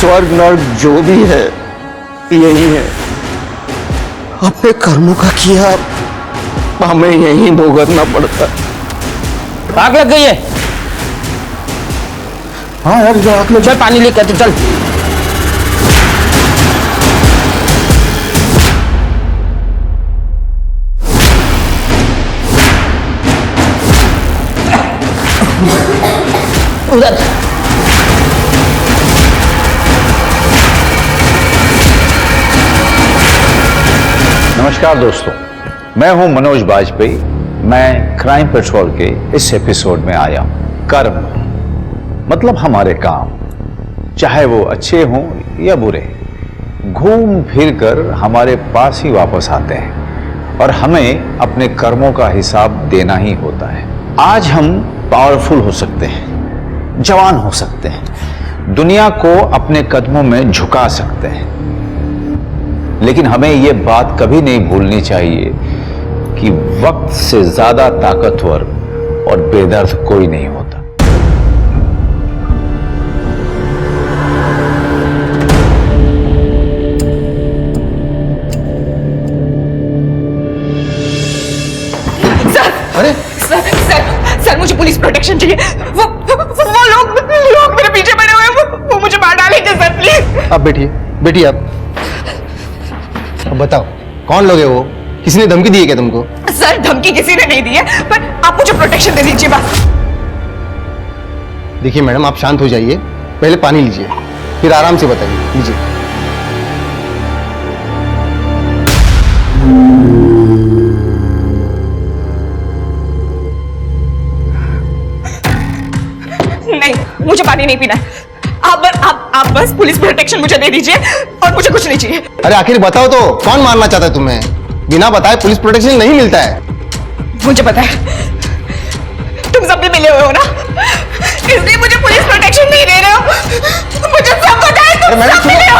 स्वर्ग नर्क जो भी है यही है। अपने कर्मों का किया हमें यही भुगतना पड़ता। आग लग गई है। हाँ यार जो आग लग। चल पानी लेके आते चल। उधर नमस्कार दोस्तों, मैं हूं मनोज बाजपेयी। मैं क्राइम पेट्रोल के इस एपिसोड में आया हूं। कर्म मतलब हमारे काम, चाहे वो अच्छे हों या बुरे, घूम फिर कर हमारे पास ही वापस आते हैं और हमें अपने कर्मों का हिसाब देना ही होता है। आज हम पावरफुल हो सकते हैं, जवान हो सकते हैं, दुनिया को अपने कदमों में झुका सकते हैं, लेकिन हमें यह बात कभी नहीं भूलनी चाहिए कि वक्त से ज्यादा ताकतवर और बेदर्द कोई नहीं होता। सर, अरे सर मुझे पुलिस प्रोटेक्शन चाहिए। वो लोग मेरे पीछे पड़े हुए हैं, वो मुझे मार डालेंगे सर, प्लीज। आप बैठिए आप। अब बताओ कौन लोग है वो? किसी ने धमकी दी है क्या तुमको? सर धमकी किसी ने नहीं दी है, पर आप मुझे प्रोटेक्शन दे दीजिए बस। देखिए मैडम, आप शांत हो जाइए, पहले पानी लीजिए, फिर आराम से बताइए। लीजिए। नहीं, मुझे पानी नहीं पीना है। आप बस पुलिस प्रोटेक्शन मुझे दे दीजिए और मुझे कुछ नहीं चाहिए। अरे आखिर बताओ तो, कौन मारना चाहता है तुम्हें? बिना बताए पुलिस प्रोटेक्शन नहीं मिलता है। मुझे पता है, तुम सब भी मिले हुए हो ना, इसलिए मुझे पुलिस प्रोटेक्शन नहीं दे रहे हो। मुझे सब पता है, तुम सब मिले हो,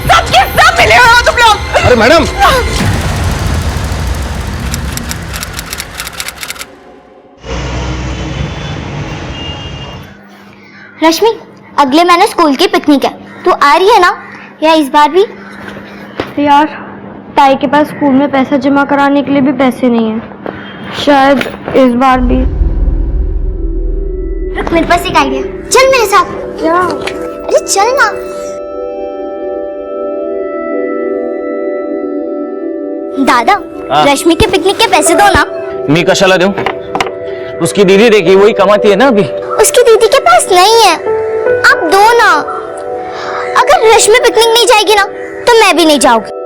सबके सब मिले हो तुम लोग। अरे मैडम, रश्मि, अगले महीने स्कूल की पिकनिक है, तू आ रही है ना? या इस बार भी? यार, ताई के पास स्कूल में पैसा जमा कराने के लिए भी पैसे नहीं है, शायद इस बार भी। रुक, मेरे पास एक आइडिया। चल मेरे साथ। क्या? अरे चल ना। दादा, रश्मि के पिकनिक के पैसे दो ना। मी कशाला दूं? उसकी दीदी देखी, वही कमाती है ना अभी। उसकी दीदी के पास नहीं है, आप दो ना। अगर रश्मि पिकनिक नहीं जाएगी ना, तो मैं भी नहीं जाऊंगी।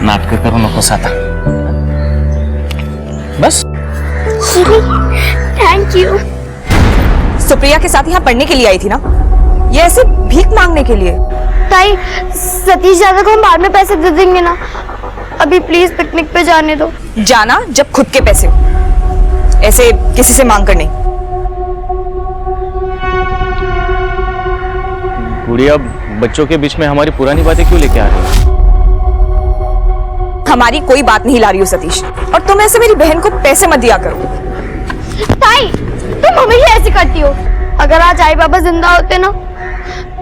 नाटक करो नको साता। बस। Thank you. सुप्रिया के साथ यहाँ पढ़ने के लिए आई थी ना, ये ऐसे भीख मांगने के लिए? ताई, सतीश दादा को हम बाद में पैसे दे देंगे ना, अभी प्लीज पिकनिक पे जाने दो। जाना जब खुद के पैसे हो, ऐसे किसी से मांग कर नहीं। गुड़िया, बच्चों के बीच में हमारी पुरानी बातें क्यों लेके आ रही हो? हमारी कोई बात नहीं ला रही हो सतीश, और तुम ऐसे मेरी बहन को पैसे मत दिया करो। ताई, तुम हमेशा ऐसे करती हो। अगर आज आई बाबा जिंदा होते ना,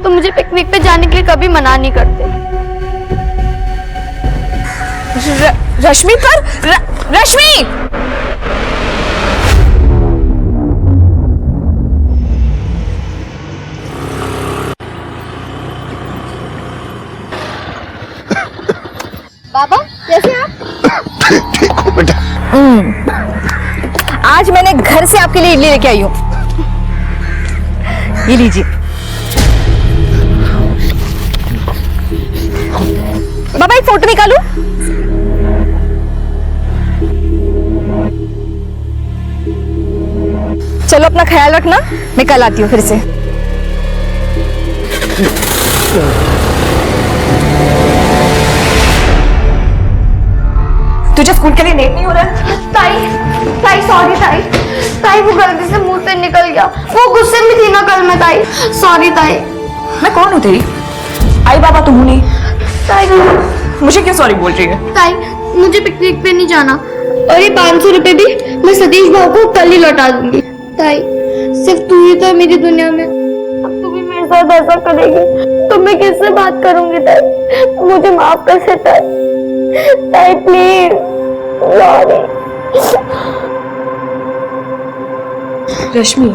तो मुझे पिकनिक पे जाने के लिए कभी मना नहीं करते। रश्मि पर रश्मि! बाबा, कैसे आप? ठीक हो बेटा? आज मैंने घर से आपके लिए इडली लेके आई हूँ, ये लीजिए। बाबा एक फोटो निकालूं? चलो अपना ख्याल रखना, मैं कल आती हूँ फिर से। तुझे स्कूल के लिए लेट नहीं हो रहा? ताई सॉरी ताई, वो गलती से मुंह से निकल गया, वो गुस्से में थी ना कल मैं। ताई सॉरी ताई। मैं कौन हूँ तेरी? आई बाबा तुम नहीं। ताई मुझे क्यों सॉरी बोल रही है? ताई, मुझे पिकनिक पे नहीं जाना, और ये 500 रुपए भी मैं सतीश भाव को कल ही लौटा दूंगी। ताई, सिर्फ तू ही तो है मेरी दुनिया में। साथ ऐसा करेगी तो मैं किससे बात करूंगी ताई? मुझे माफ कर दे ताई। ताई प्लीज। रश्मि,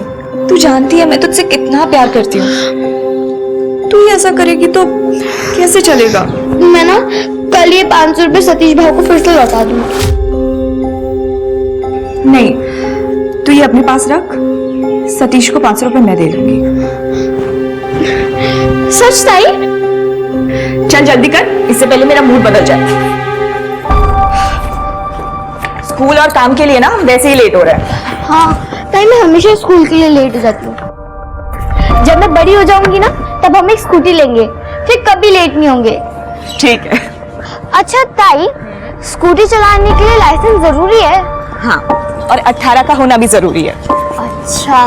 तू जानती है मैं तुझसे कितना प्यार करती हूँ। तू ही ऐसा करेगी तो कैसे चलेगा? मैं ना कल ये 500 रुपए सतीश भाव को फिर से लौटा दूंगी। नहीं, तू ये अपने पास रख। सतीश को 500 रुपए मैं दे दूंगी। सच ताई? चल जल्दी कर, इससे पहले मेरा मूड बदल जाए। स्कूल और काम के लिए ना वैसे ही लेट हो रहा है। हाँ ताई, मैं हमेशा स्कूल के लिए लेट हो जाती हूँ। जब मैं बड़ी हो जाऊंगी ना तब हम एक स्कूटी लेंगे, फिर कभी लेट नहीं होंगे। ठीक है। अच्छा ताई, स्कूटी चलाने के लिए लाइसेंस जरूरी है? हाँ, और 18 का होना भी जरूरी है। अच्छा,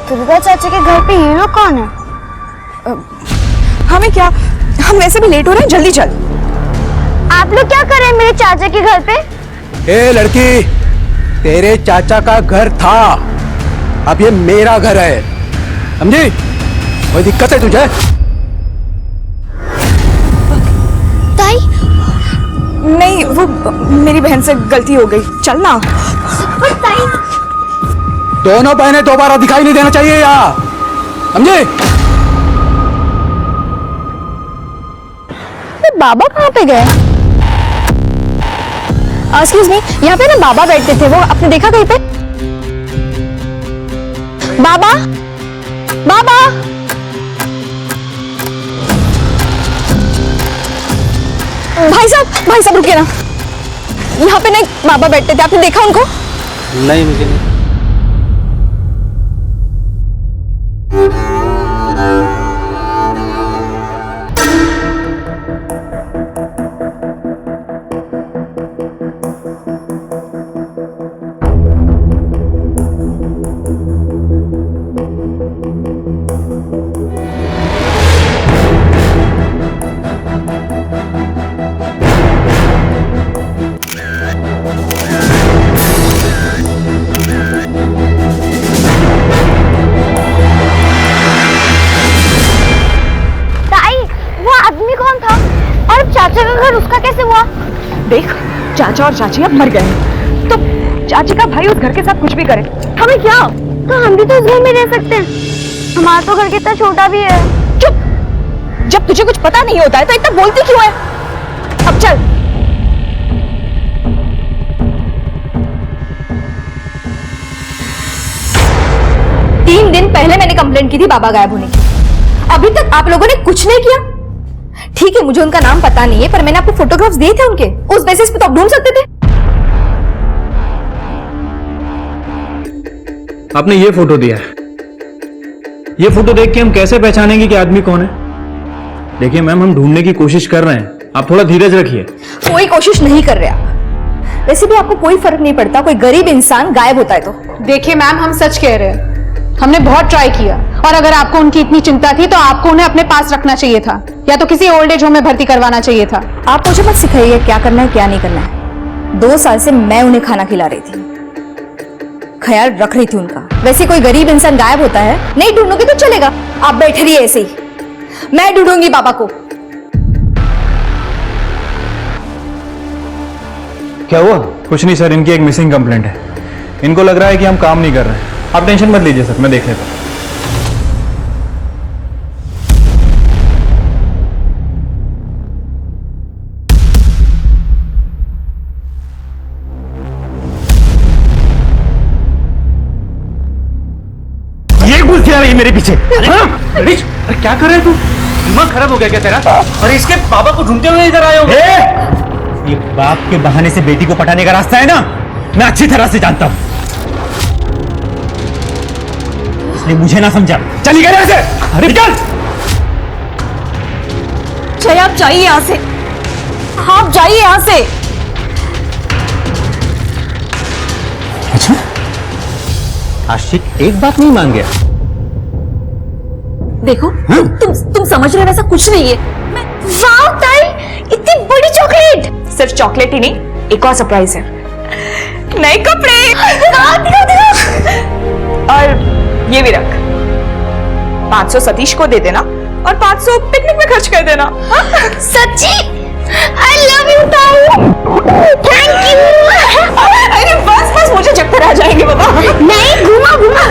दुर्गा चाचा के घर पे ये लोग कौन है? हमें क्या, हम वैसे भी लेट हो रहे हैं, जल्दी चल। आप लोग क्या कर रहे हैं मेरे चाचा के घर पे? ए लड़की, तेरे चाचा का घर था, अब ये मेरा घर है, समझी? कोई दिक्कत है तुझे? ताई? नहीं, वो मेरी बहन से गलती हो गई। चल ना। ताई, दोनों बहनें दोबारा दिखाई नहीं देना चाहिए यहाँ, समझे? बाबा कहाँ पे गए? एक्सक्यूज मी, यहाँ पे ना बाबा बैठते थे, वो आपने देखा कहीं पे? बाबा, बाबा, भाई साहब रुकिए ना। यहाँ पे ना एक बाबा बैठते थे, आपने देखा उनको? नहीं, मुझे नहीं। चाचा का घर उसका कैसे हुआ? देख, चाचा और चाची अब मर गए हैं, तो चाची का भाई उस घर के साथ कुछ भी करे, हमें क्या? तो हम भी तो इस घर में रह सकते हैं, हमारा तो घर कितना छोटा भी है। चुप! जब तुझे कुछ पता नहीं होता है तो इतना बोलती क्यों है? अब चल। तीन दिन पहले मैंने कंप्लेंट की थी बाबा गायब होने की, अभी तक आप लोगों ने कुछ नहीं किया। ठीक है, मुझे उनका नाम पता नहीं है, पर मैंने आपको फोटोग्राफ्स दिए थे उनके, उस बेसिस पे तो आप ढूंढ सकते थे। आपने ये फोटो दिया है, ये फोटो देख के हम कैसे पहचानेंगे कि आदमी कौन है? देखिए मैम, हम ढूंढने की कोशिश कर रहे हैं, आप थोड़ा धीरज रखिए। कोई कोशिश नहीं कर रहे आप, वैसे भी आपको कोई फर्क नहीं पड़ता कोई गरीब इंसान गायब होता है तो। देखिए मैम, हम सच कह रहे हैं, हमने बहुत ट्राई किया, और अगर आपको उनकी इतनी चिंता थी तो आपको उन्हें अपने पास रखना चाहिए था, या तो किसी ओल्ड एज होम में भर्ती करवाना चाहिए था। आप मुझे मत सिखाइए क्या करना है क्या नहीं करना है। 2 साल से मैं उन्हें खाना खिला रही थी, ख्याल रख रही थी उनका। वैसे कोई गरीब इंसान गायब होता है? नहीं ढूंढोगे तो चलेगा, आप बैठे रहिए ऐसे ही, मैं ढूंढूंगी बाबा को। क्या हुआ? कुछ नहीं सर, इनकी एक मिसिंग कंप्लेंट है, इनको लग रहा है कि हम काम नहीं कर रहे हैं। आप टेंशन मत लीजिए सर, मैं देख लेता हूं। ये घुस जा रही मेरे पीछे। अरे क्या कर रहे तू? दिमाग खराब हो गया क्या तेरा? अरे इसके बाबा को ढूंढते हुए इधर आए हो? ये बाप के बहाने से बेटी को पटाने का रास्ता है ना, मैं अच्छी तरह से जानता हूं, इसलिए मुझे ना समझा। चली गए ऐसे? अरे निकल! जय, आप जाइए यहां से, आप जाइए यहां से। अच्छा, आशिक एक बात नहीं मान गया। देखो तुम समझ रहे हो ऐसा कुछ नहीं है। वाओ ताई, इतनी बड़ी चॉकलेट! सिर्फ चॉकलेट ही नहीं, एक और सरप्राइज है, नए कपड़े। और ये भी रख, 500 सतीश को दे देना और 500 पिकनिक में खर्च कर देना। सच्ची आई लव यू ताऊ, थैंक यू। अरे बस बस, मुझे चक्कर आ जाएंगे बाबा। नहीं, घुमा घुमा।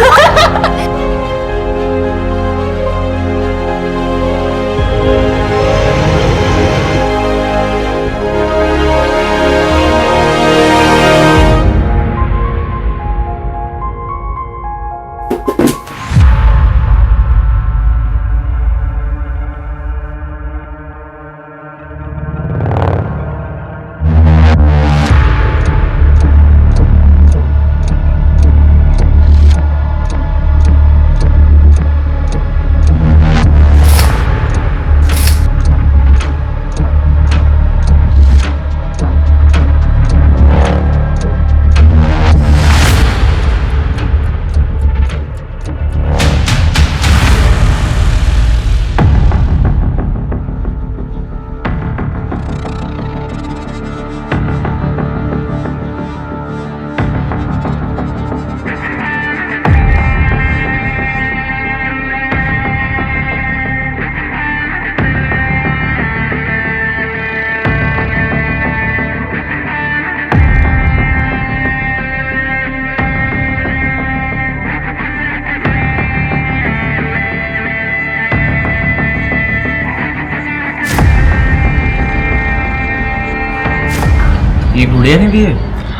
ये गुड़िया ने दिए?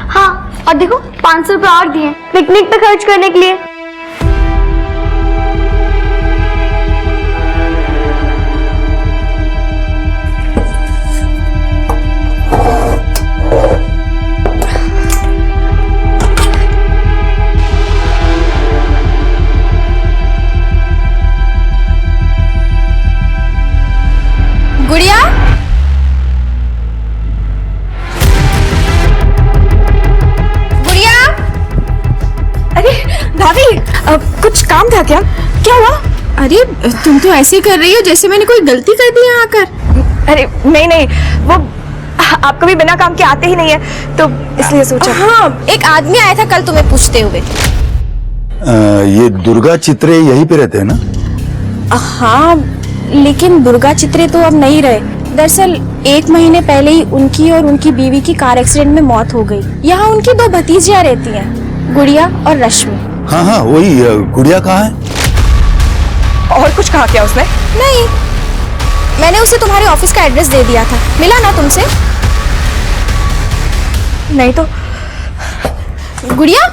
हाँ, और देखो 500 रुपए और दिए पिकनिक पे खर्च करने के लिए। गुड़िया, अरे भाभी, कुछ काम था क्या? क्या हुआ? अरे तुम तो ऐसे कर रही हो जैसे मैंने कोई गलती कर दी यहाँ आकर। अरे नहीं नहीं, वो आपको भी बिना काम के आते ही नहीं है, तो इसलिए सोचा। हाँ, एक आदमी आया था कल तुम्हें पूछते हुए। ये दुर्गा चित्रे यहीं पे रहते हैं ना? हाँ, लेकिन दुर्गा चित्रे तो अब नहीं रहे। दरअसल 1 महीने पहले ही उनकी और उनकी बीवी की कार एक्सीडेंट में मौत हो गई। यहाँ उनकी 2 भतीजियां रहती हैं, गुड़िया और रश्मि। हाँ हाँ, वही गुड़िया कहाँ है? और कुछ कहा क्या उसने? नहीं, मैंने उसे तुम्हारे ऑफिस का एड्रेस दे दिया था। मिला ना तुमसे? नहीं तो। गुड़िया,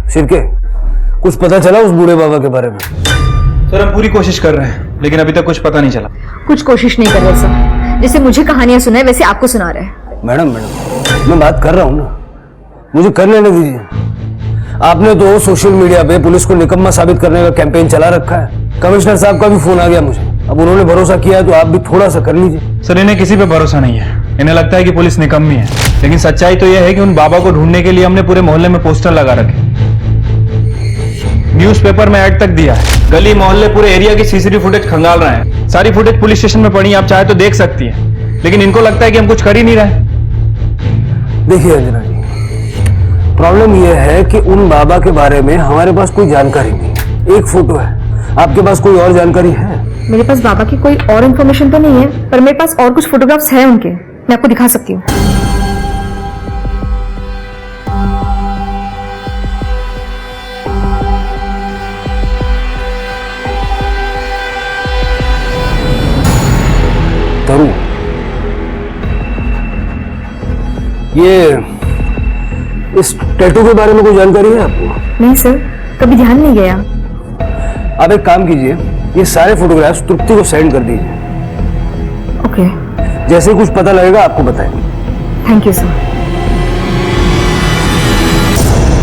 शिरके, कुछ पता चला उस बूढ़े बाबा के बारे में? सर हम पूरी कोशिश कर रहे हैं, लेकिन अभी तक कुछ पता नहीं चला। कुछ कोशिश नहीं कर रहे सर, जैसे मुझे कहानियां सुनाए वैसे आपको सुना रहे हैं। मैडम, मैं बात कर रहा हूँ ना, मुझे कर लेने दीजिए। आपने तो सोशल मीडिया पे पुलिस को निकम्मा साबित करने का कैंपेन चला रखा है। कमिश्नर साहब का भी फोन आ गया मुझे। अब उन्होंने भरोसा किया है तो आप भी थोड़ा सा कर लीजिए। सर इन्हें किसी पे भरोसा नहीं है। इन्हें लगता है कि पुलिस निकम्मी है, लेकिन सच्चाई तो यह है कि उन बाबा को ढूंढने के लिए हमने पूरे मोहल्ले में पोस्टर लगा रखे, न्यूज़पेपर में ऐड तक दिया है, गली मोहल्ले पूरे एरिया की सीसीटीवी फुटेज खंगाल रहे हैं। सारी फुटेज पुलिस स्टेशन में पड़ी है, आप चाहे तो देख सकती हैं, लेकिन इनको लगता है कि हम कुछ कर ही नहीं रहे। देखिए अंजना जी, प्रॉब्लम यह है कि उन बाबा के बारे में हमारे पास कोई जानकारी नहीं। एक फोटो है, आपके पास कोई और जानकारी है? मेरे पास बाबा की कोई और इन्फॉर्मेशन तो नहीं है, पर मेरे पास और कुछ फोटोग्राफ्स हैं उनके, मैं आपको दिखा सकती हूँ। तरू, ये इस टैटू के बारे में कोई जानकारी है आपको? नहीं सर, कभी ध्यान नहीं गया। आप एक काम कीजिए, ये सारे फोटोग्राफ्स तृप्ति को सेंड कर दीजिए। ओके, जैसे ही कुछ पता लगेगा आपको बताएंगे। Thank you sir.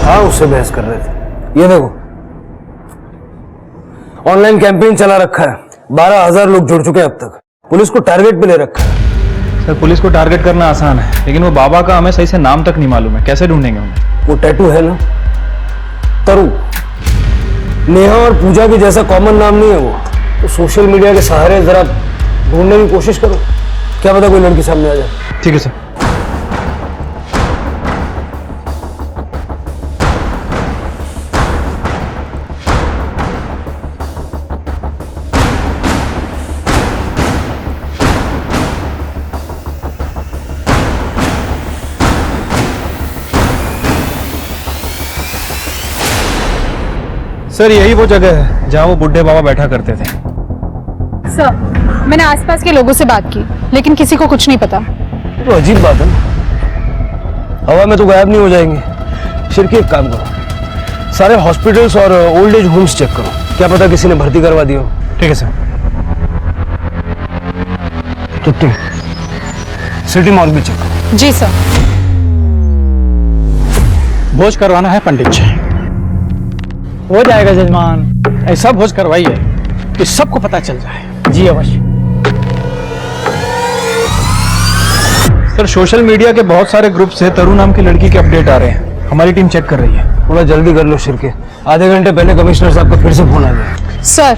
हाँ, उससे बहस कर रहे थे। ये देखो, ऑनलाइन कैंपेन चला रखा है, 12,000 लोग जुड़ चुके हैं अब तक। पुलिस को टारगेट पे ले रखा है। सर पुलिस को टारगेट करना आसान है, लेकिन वो बाबा का हमें सही से नाम तक नहीं मालूम है, कैसे ढूंढेंगे उन्हें? वो टैटू है ना, तरु, नेहा और पूजा के जैसा कॉमन नाम नहीं है वो। तो सोशल मीडिया के सहारे जरा ढूंढने की कोशिश करो, क्या पता कोई लड़की सामने आ जाए। ठीक है सर। सर यही वो जगह है जहाँ वो बुढ़े बाबा बैठा करते थे। सर मैंने आसपास के लोगों से बात की, लेकिन किसी को कुछ नहीं पता। तो अजीब बात है ना, हवा में तो गायब नहीं हो जाएंगे। शिरकी एक काम करो, सारे हॉस्पिटल्स और ओल्ड एज होम्स चेक करो, क्या पता किसी ने भर्ती करवा दिया हो। ठीक है सर। तो तुम सिटी मॉल भी चेक करो। जी सर। भोज करवाना है पंडित जी। हो जाएगा जजमान, ऐसा भोज करवाइए कि सबको पता चल जाए। जी अवश्य। सर सोशल मीडिया के बहुत सारे ग्रुप से तरु नाम की लड़की के अपडेट आ रहे हैं, हमारी टीम चेक कर रही है। थोड़ा जल्दी कर लो शिरके, आधे घंटे पहले कमिश्नर साहब का फिर से फोन आ गया। सर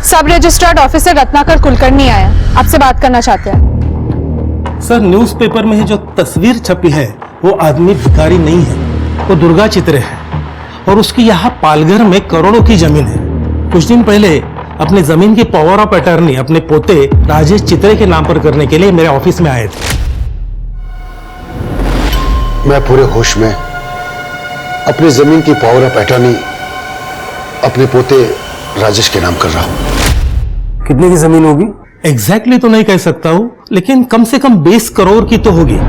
सब रजिस्टर्ड ऑफिसर रत्नाकर कुलकर्णी आया, आपसे बात करना चाहते हैं। सर न्यूज़पेपर में जो तस्वीर छपी है वो आदमी भिखारी नहीं है, वो दुर्गा चित्रे है और उसकी यहाँ पालघर में करोड़ों की जमीन है। कुछ दिन पहले अपने जमीन की पावर ऑफ अटर्नी अपने पोते राजेश चित्रे के नाम पर करने के लिए मेरे ऑफिस में आए थे। मैं पूरे होश में अपनी जमीन की पावर ऑफ अटॉर्नी अपने पोते राजेश के नाम कर रहा हूं। कितने की जमीन होगी? एग्जैक्टली तो नहीं कह सकता हूं, लेकिन कम से कम 20 करोड़ की तो होगी।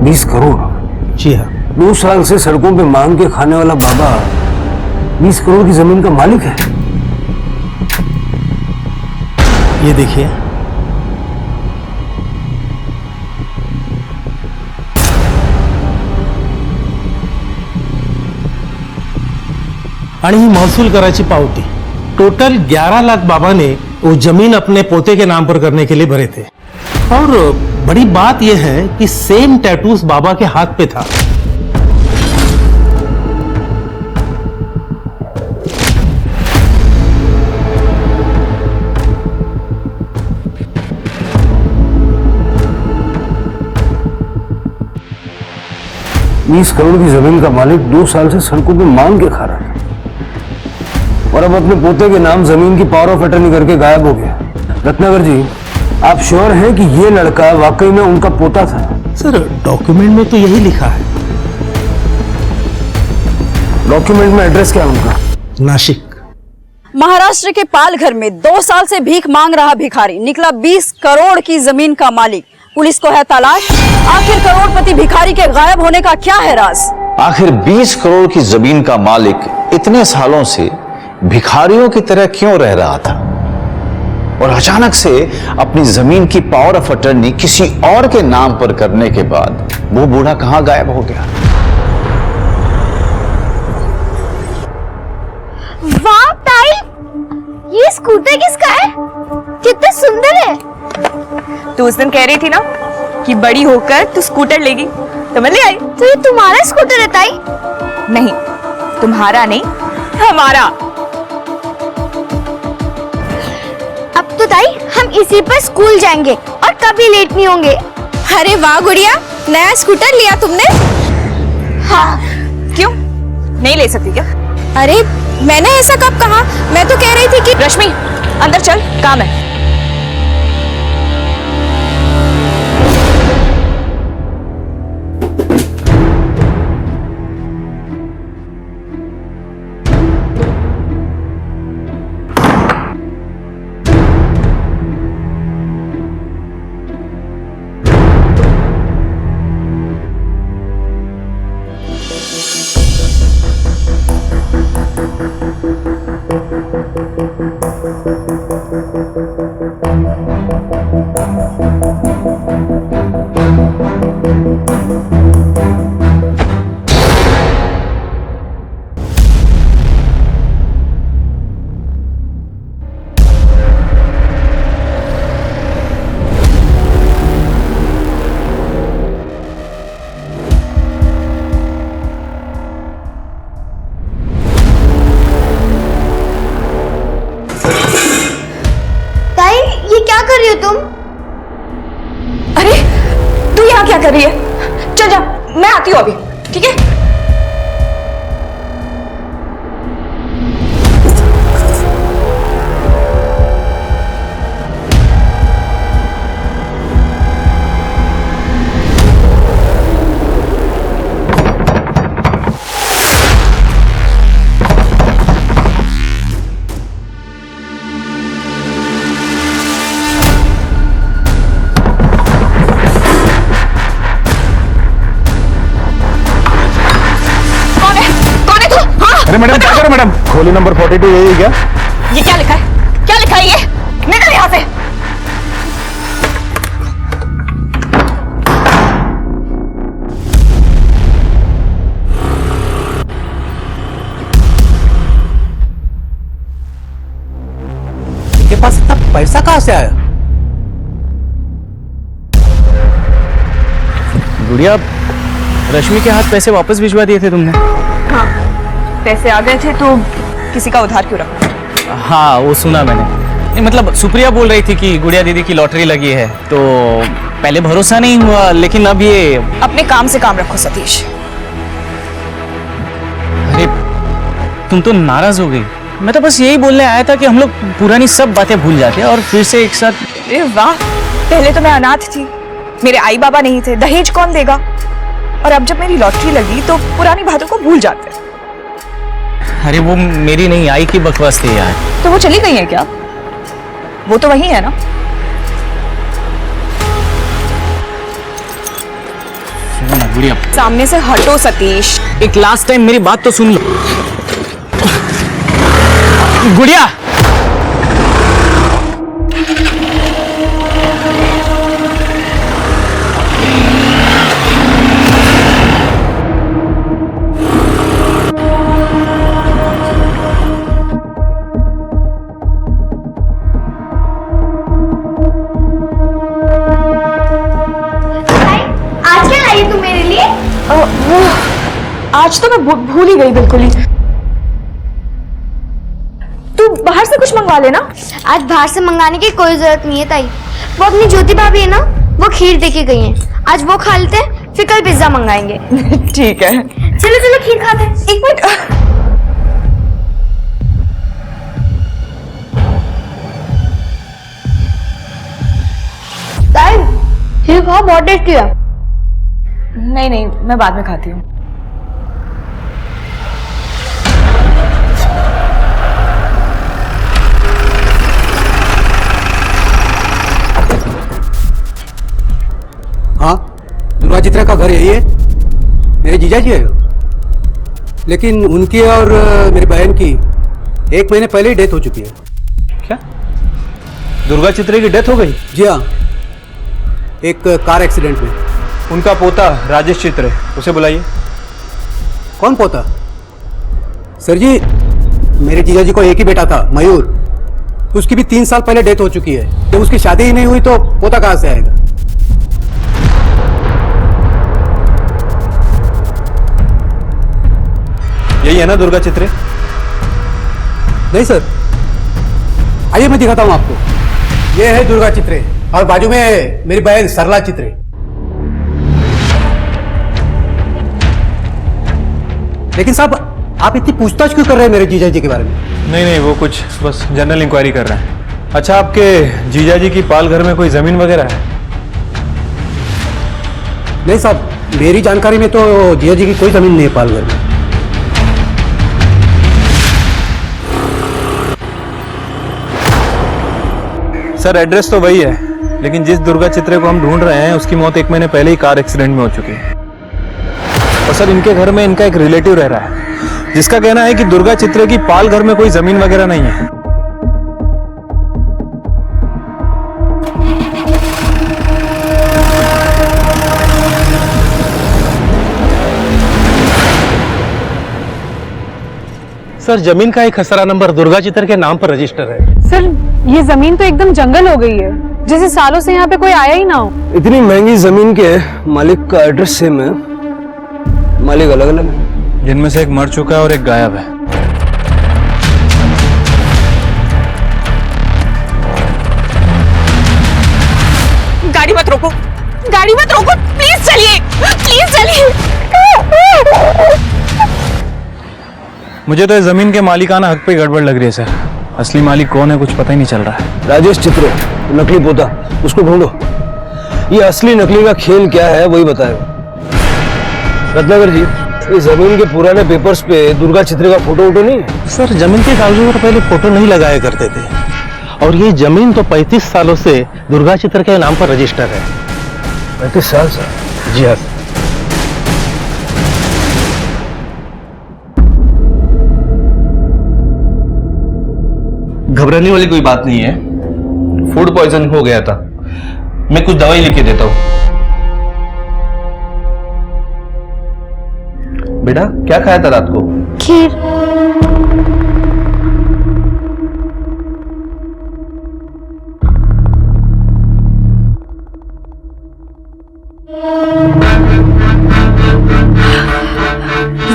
20 करोड़? जी हाँ। 2 साल से सड़कों पे मांग के खाने वाला बाबा 20 करोड़ की जमीन का मालिक है। ये देखिए, आणि ही महसूल कराची पावती। टोटल 11 लाख बाबा ने वो जमीन अपने पोते के नाम पर करने के लिए भरे थे। और बड़ी बात यह है कि सेम टैटूज बाबा के हाथ पे था। बीस करोड़ की जमीन का मालिक 2 साल से सड़कों पे मांग के खा रहा है और अब अपने पोते के नाम जमीन की पावर ऑफ अटर्नी करके गायब हो गया। रत्नाकर जी, आप श्योर हैं कि ये लड़का वाकई में उनका पोता था? सर डॉक्यूमेंट में तो यही लिखा है। डॉक्यूमेंट में एड्रेस क्या है उनका? नासिक। महाराष्ट्र के पालघर में 2 साल से भीख मांग रहा भिखारी निकला 20 करोड़ की जमीन का मालिक। पुलिस को है तलाश, आखिर करोड़पति भिखारी के गायब होने का क्या है राज? आखिर 20 करोड़ की जमीन का मालिक इतने सालों से भिखारियों की तरह क्यों रह रहा था और अचानक से अपनी जमीन की पावर ऑफ अटर्नी किसी और के नाम पर करने के बाद वो बूढ़ा कहां गायब हो गया? वाह ताई, ये स्कूटर किसका है? कितना सुंदर है। तू उस दिन कह रही थी ना कि बड़ी होकर तू स्कूटर लेगी, तो मैं ले आई। तो ये तुम्हारा स्कूटर है ताई? नहीं, तुम्हारा नहीं, हमारा। अब तो ताई हम इसी पर स्कूल जाएंगे और कभी लेट नहीं होंगे। अरे वाह गुड़िया, नया स्कूटर लिया तुमने? हाँ, क्यों नहीं ले सकती क्या? अरे मैंने ऐसा कब कहा? मैं तो कह रही थी कि रश्मि अंदर चल, काम है। Thank you. कर रही है? चल जा, मैं आती हूँ अभी, ठीक है? अरे मैडम क्या करो मैडम, खोली नंबर 42 यही क्या? ये क्या लिखा है? क्या लिखा है ये? निकल यहाँ से। के पास इतना पैसा कहां से आया? गुड़िया, रश्मि के हाथ पैसे वापस भिजवा दिए थे तुमने? हाँ, पैसे आ गए थे तो किसी का उधार क्यों रखना? हाँ, वो सुना मैंने। नहीं मतलब सुप्रिया बोल रही थी कि गुड़िया दीदी की लॉटरी लगी है, तो पहले भरोसा नहीं हुआ, लेकिन अब ये... अपने काम से काम रखो सतीश। अरे तुम तो नाराज हो गई। मैं तो बस यही बोलने आया था कि हम लोग पुरानी सब बातें भूल जाते हैं और फिर से एक साथ... अरे वाह, पहले तो मैं अनाथ थी, मेरे आई बाबा नहीं थे, दहेज कौन देगा? और अब जब मेरी लॉटरी लगी तो पुरानी बातों को भूल जाते हैं। अरे वो मेरी नहीं, आई की बकवास थी यार। तो वो चली गई है क्या? वो तो वही है ना? सुनो ना गुड़िया, सामने से हटो सतीश। एक लास्ट टाइम मेरी बात तो सुन लो। गुड़िया, आज क्या लाई तुम मेरे लिए? आज तो मैं भूल ही गई बिल्कुल ही। तू बाहर से कुछ मंगवा लेना। आज बाहर से मंगाने की कोई जरूरत नहीं है ताई। वो अपनी ज्योति भाभी है ना, वो खीर देके गई हैं। आज वो खा लेते हैं, फिर कल पिज्जा मंगाएंगे। ठीक है, चलो चलो खीर खाते हैं। एक मिनट। ताई खीर खाओ, बहुत टेस्टी है। नहीं नहीं, मैं बाद में खाती हूँ। हाँ, दुर्गा चित्रा का घर यही है। मेरे जीजा जी है, लेकिन उनकी और मेरी बहन की 1 महीने पहले ही डेथ हो चुकी है। क्या दुर्गा चित्रे की डेथ हो गई? जी हाँ, एक कार एक्सीडेंट में। उनका पोता राजेश चित्रे, उसे बुलाइए। कौन पोता? सर जी, मेरे जीजा जी को एक ही बेटा था, मयूर। उसकी भी 3 साल पहले डेथ हो चुकी है। जब उसकी शादी ही नहीं हुई तो पोता कहाँ से आएगा? यही है ना दुर्गा चित्रे? नहीं सर, आइए मैं दिखाता हूं आपको। ये है दुर्गा चित्रे और बाजू में मेरी बहन सरला चित्रे। लेकिन साहब, आप इतनी पूछताछ क्यों कर रहे हैं मेरे जीजा जी के बारे में? नहीं नहीं, वो कुछ बस जनरल इंक्वायरी कर रहे हैं। अच्छा, आपके जीजा जी की पाल घर में कोई जमीन वगैरह है? नहीं साहब, मेरी जानकारी में तो जीजा जी की कोई जमीन नहीं है पाल घर में। सर, एड्रेस तो वही है, लेकिन जिस दुर्गा चित्रे को हम ढूंढ रहे हैं उसकी मौत 1 महीने पहले ही कार एक्सीडेंट में हो चुकी है। और सर, इनके घर में इनका एक रिलेटिव रह रहा है जिसका कहना है कि दुर्गा चित्रे की पाल घर में कोई जमीन वगैरह नहीं है। सर, जमीन का एक खसरा नंबर दुर्गा चित्र के नाम पर रजिस्टर है। सर, ये जमीन तो एकदम जंगल हो गई है, जैसे सालों से यहाँ पे कोई आया ही ना हो। इतनी महंगी जमीन के मालिक का एड्रेस सेम है, मालिक अलग अलग है। जिनमें से एक मर चुका है और एक गायब है। गाड़ी मत रोको, गाड़ी मत रोको, प्लीज चलिए, प्लीज चलिए। मुझे तो इस जमीन के मालिकाना हक पे गड़बड़ लग रही है सर। असली मालिक कौन है कुछ पता ही नहीं चल रहा है। राजेश चित्रे, नकली पोता, उसको ढूंढो। ये असली नकली का खेल क्या है वही बताएगा। रत्नाकर जी, इस जमीन के पुराने पेपर्स पे दुर्गा चित्रे का फोटो वोटो नहीं है? सर, जमीन के कागजों पर पहले फोटो नहीं लगाया करते थे, और ये जमीन तो 35 सालों से दुर्गा चित्र के नाम पर रजिस्टर है। 35 साल से? जी हाँ। घबराने वाली कोई बात नहीं है, फूड पॉइजन हो गया था। मैं कुछ दवाई लिख के देता हूं। बेटा क्या खाया था रात को? खीर।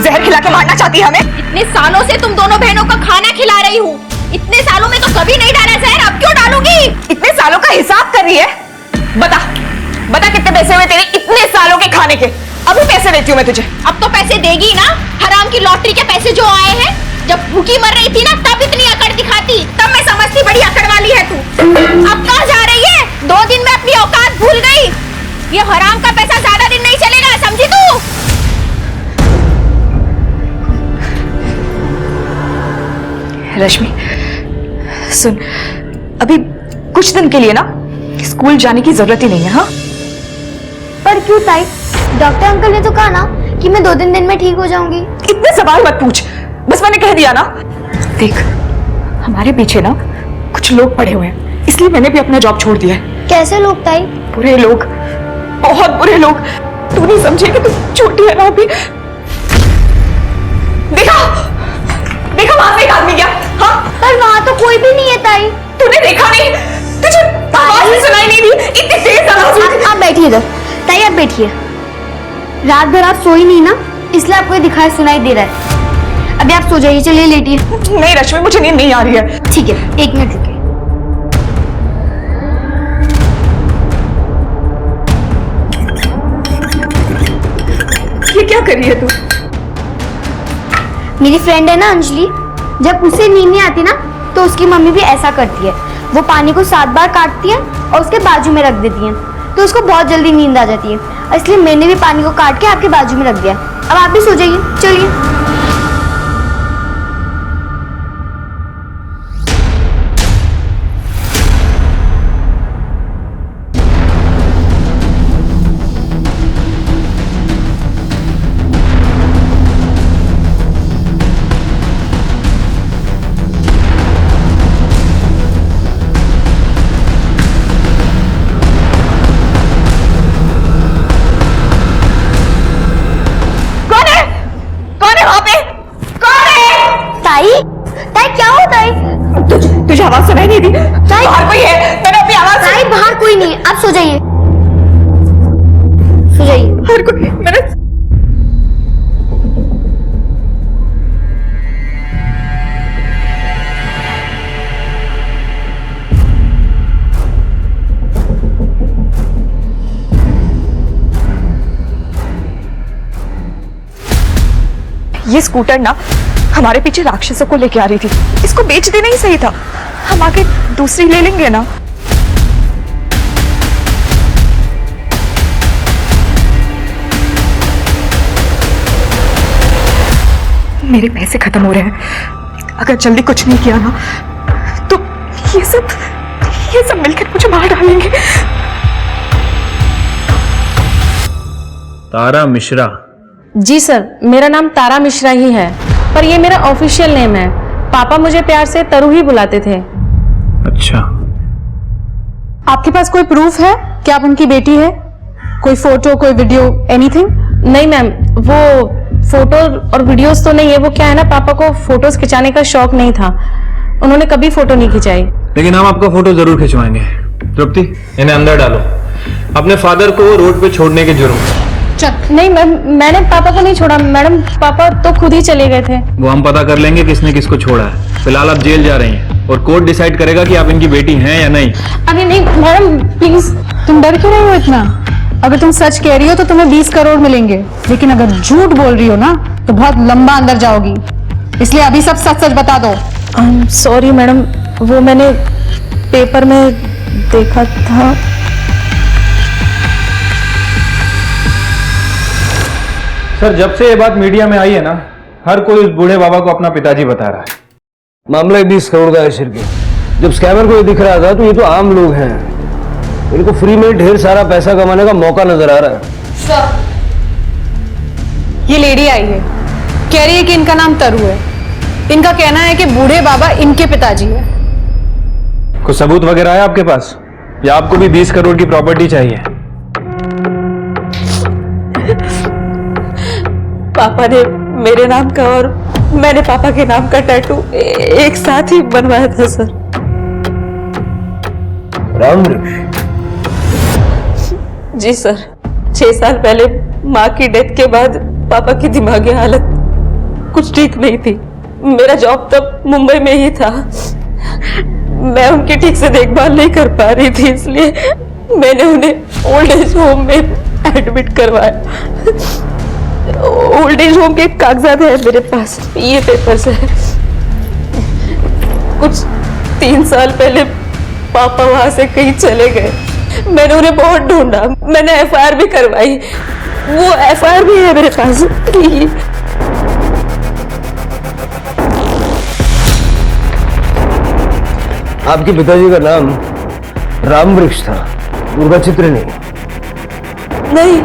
जहर खिला के मारना चाहती है हमें? इतने सालों से तुम दोनों बहनों को खाना खिला रही हूँ, इतने सालों में तो कभी नहीं डाला जहर, अब क्यों डालूंगी? इतने सालों का हिसाब कर रही है? बता बता कितने पैसे हुए तेरे इतने सालों के खाने के? अभी पैसे देती हूँ मैं तुझे। अब तो पैसे देगी ना, हराम की लॉटरी के पैसे जो आए हैं। जब भूखी मर रही थी ना तब इतनी अकड़ दिखाती, तब मैं समझती बड़ी अकड़ वाली है तू। अब कहाँ जा रही है? 2 दिन में अपनी औकात भूल गई। ये हराम का पैसा ज्यादा दिन नहीं चलेगा, समझी तू? रश्मि सुन, अभी कुछ दिन के लिए ना स्कूल जाने की जरूरत ही नहीं है। हाँ, पर क्यों ताई? डॉक्टर अंकल ने तो कहा ना कि मैं 2-3 दिन में ठीक हो जाऊंगी। इतने सवाल मत पूछ, बस मैंने कह दिया ना। देख, हमारे पीछे ना कुछ लोग पड़े हुए हैं, इसलिए मैंने भी अपना जॉब छोड़ दिया है। कैसे लोग ताई? बुरे लोग, बहुत बुरे लोग। तू नहीं समझे कि तू छोटी है ना अभी। देखा देखा, वहां से एक आदमी गया। हाँ, पर वहां तो कोई भी नहीं है ताई। तूने देखा नहीं? तुझे आवाज भी सुनाई नहीं दी? इतनी तेज आवाज में। आप बैठिए इधर ताई, आप बैठिए। रात भर आप सोई नहीं ना, इसलिए आपको ये दिखाई सुनाई दे रहा है। अभी आप सो जाइए, चलिए लेटिए। नहीं रश्मि, मुझे नींद नहीं आ रही है। ठीक है, 1 मिनट रुकिए। ये क्या कर रही है तू? मेरी फ्रेंड है ना अंजलि, जब उसे नींद नहीं आती ना तो उसकी मम्मी भी ऐसा करती है। वो पानी को 7 बार काटती है और उसके बाजू में रख देती है, तो उसको बहुत जल्दी नींद आ जाती है। इसलिए मैंने भी पानी को काट के आपके बाजू में रख दिया। अब आप भी सो जाइए, चलिए। तुझे आवाज सुनाई नहीं दी? बाहर कोई है? मैंने अपनी आवाज ताई, बाहर कोई नहीं, आप सो जाइए, सो जाइए। बाहर कोई? मैंने ये स्कूटर ना हमारे पीछे राक्षसों को लेके आ रही थी। इसको बेच देना ही सही था, हम आगे दूसरी ले लेंगे ना। मेरे पैसे खत्म हो रहे हैं, अगर जल्दी कुछ नहीं किया ना तो ये सब मिलकर मुझे मार डालेंगे। तारा मिश्रा? जी सर, मेरा नाम तारा मिश्रा ही है, पर ये मेरा ऑफिशियल नेम है। पापा मुझे प्यार से तरू ही बुलाते थे। अच्छा। आपके पास कोई प्रूफ है कि आप उनकी बेटी है? कोई फोटो, कोई वीडियो, एनीथिंग? नहीं मैम, वो फोटो और वीडियोस तो नहीं है। वो क्या है ना, पापा को फोटोज खिंचाने का शौक नहीं था, उन्होंने कभी फोटो नहीं खिंचाई। लेकिन हम आपका फोटो जरूर खिंचवाएंगे। तृप्ति, इन्हें अंदर डालो। अपने फादर को रोड पे छोड़ने के जुर्म। नहीं मैम, मैंने पापा को नहीं छोड़ा मैडम, पापा तो खुद ही चले गए थे। वो हम पता कर लेंगे किसने किसको छोड़ा है। फिलहाल आप जेल जा रही हैं और कोर्ट डिसाइड करेगा कि आप इनकी बेटी हैं या नहीं। अरे नहीं मैडम, प्लीज। तुम डर क्यों रही हो इतना? अगर तुम सच कह रही हो तो तुम्हें 20 करोड़ मिलेंगे, लेकिन अगर झूठ बोल रही हो ना तो बहुत लंबा अंदर जाओगी, इसलिए अभी सब सच सच बता दो। सॉरी मैडम, वो मैंने पेपर में देखा था। सर, जब से ये बात मीडिया में आई है ना, हर कोई उस बूढ़े बाबा को अपना पिताजी बता रहा है। मामला 20 करोड़ का है सिर के। जब स्कैमर को ये दिख रहा था तो ये तो आम लोग हैं, इनको फ्री में ढेर सारा पैसा कमाने का मौका नजर आ रहा है। सर, ये लेडी आई है, कह रही है कि इनका नाम तरु है। इनका कहना है कि बूढ़े बाबा इनके पिताजी है। कुछ सबूत वगैरह है आपके पास, या आपको भी 20 करोड़ की प्रॉपर्टी चाहिए? पापा ने मेरे नाम का और मैंने पापा के नाम का टैटू एक साथ ही बनवाया था सर। रामवृक्ष? जी सर, 6 साल पहले माँ की डेथ के बाद पापा की दिमागी हालत कुछ ठीक नहीं थी। मेरा जॉब तब मुंबई में ही था, मैं उनकी ठीक से देखभाल नहीं कर पा रही थी, इसलिए मैंने उन्हें ओल्ड एज होम में एडमिट करवाया। ओल्ड एज होम के कागजात है मेरे पास, ये पेपर्स है। कुछ 3 साल पहले पापा वहां से कहीं चले गए, मैंने उन्हें बहुत ढूंढा, मैंने एफआईआर भी करवाई, वो एफआईआर भी है मेरे पास। आपके पिताजी का नाम रामवृक्ष था, दुर्गा चित्र नहीं? नहीं।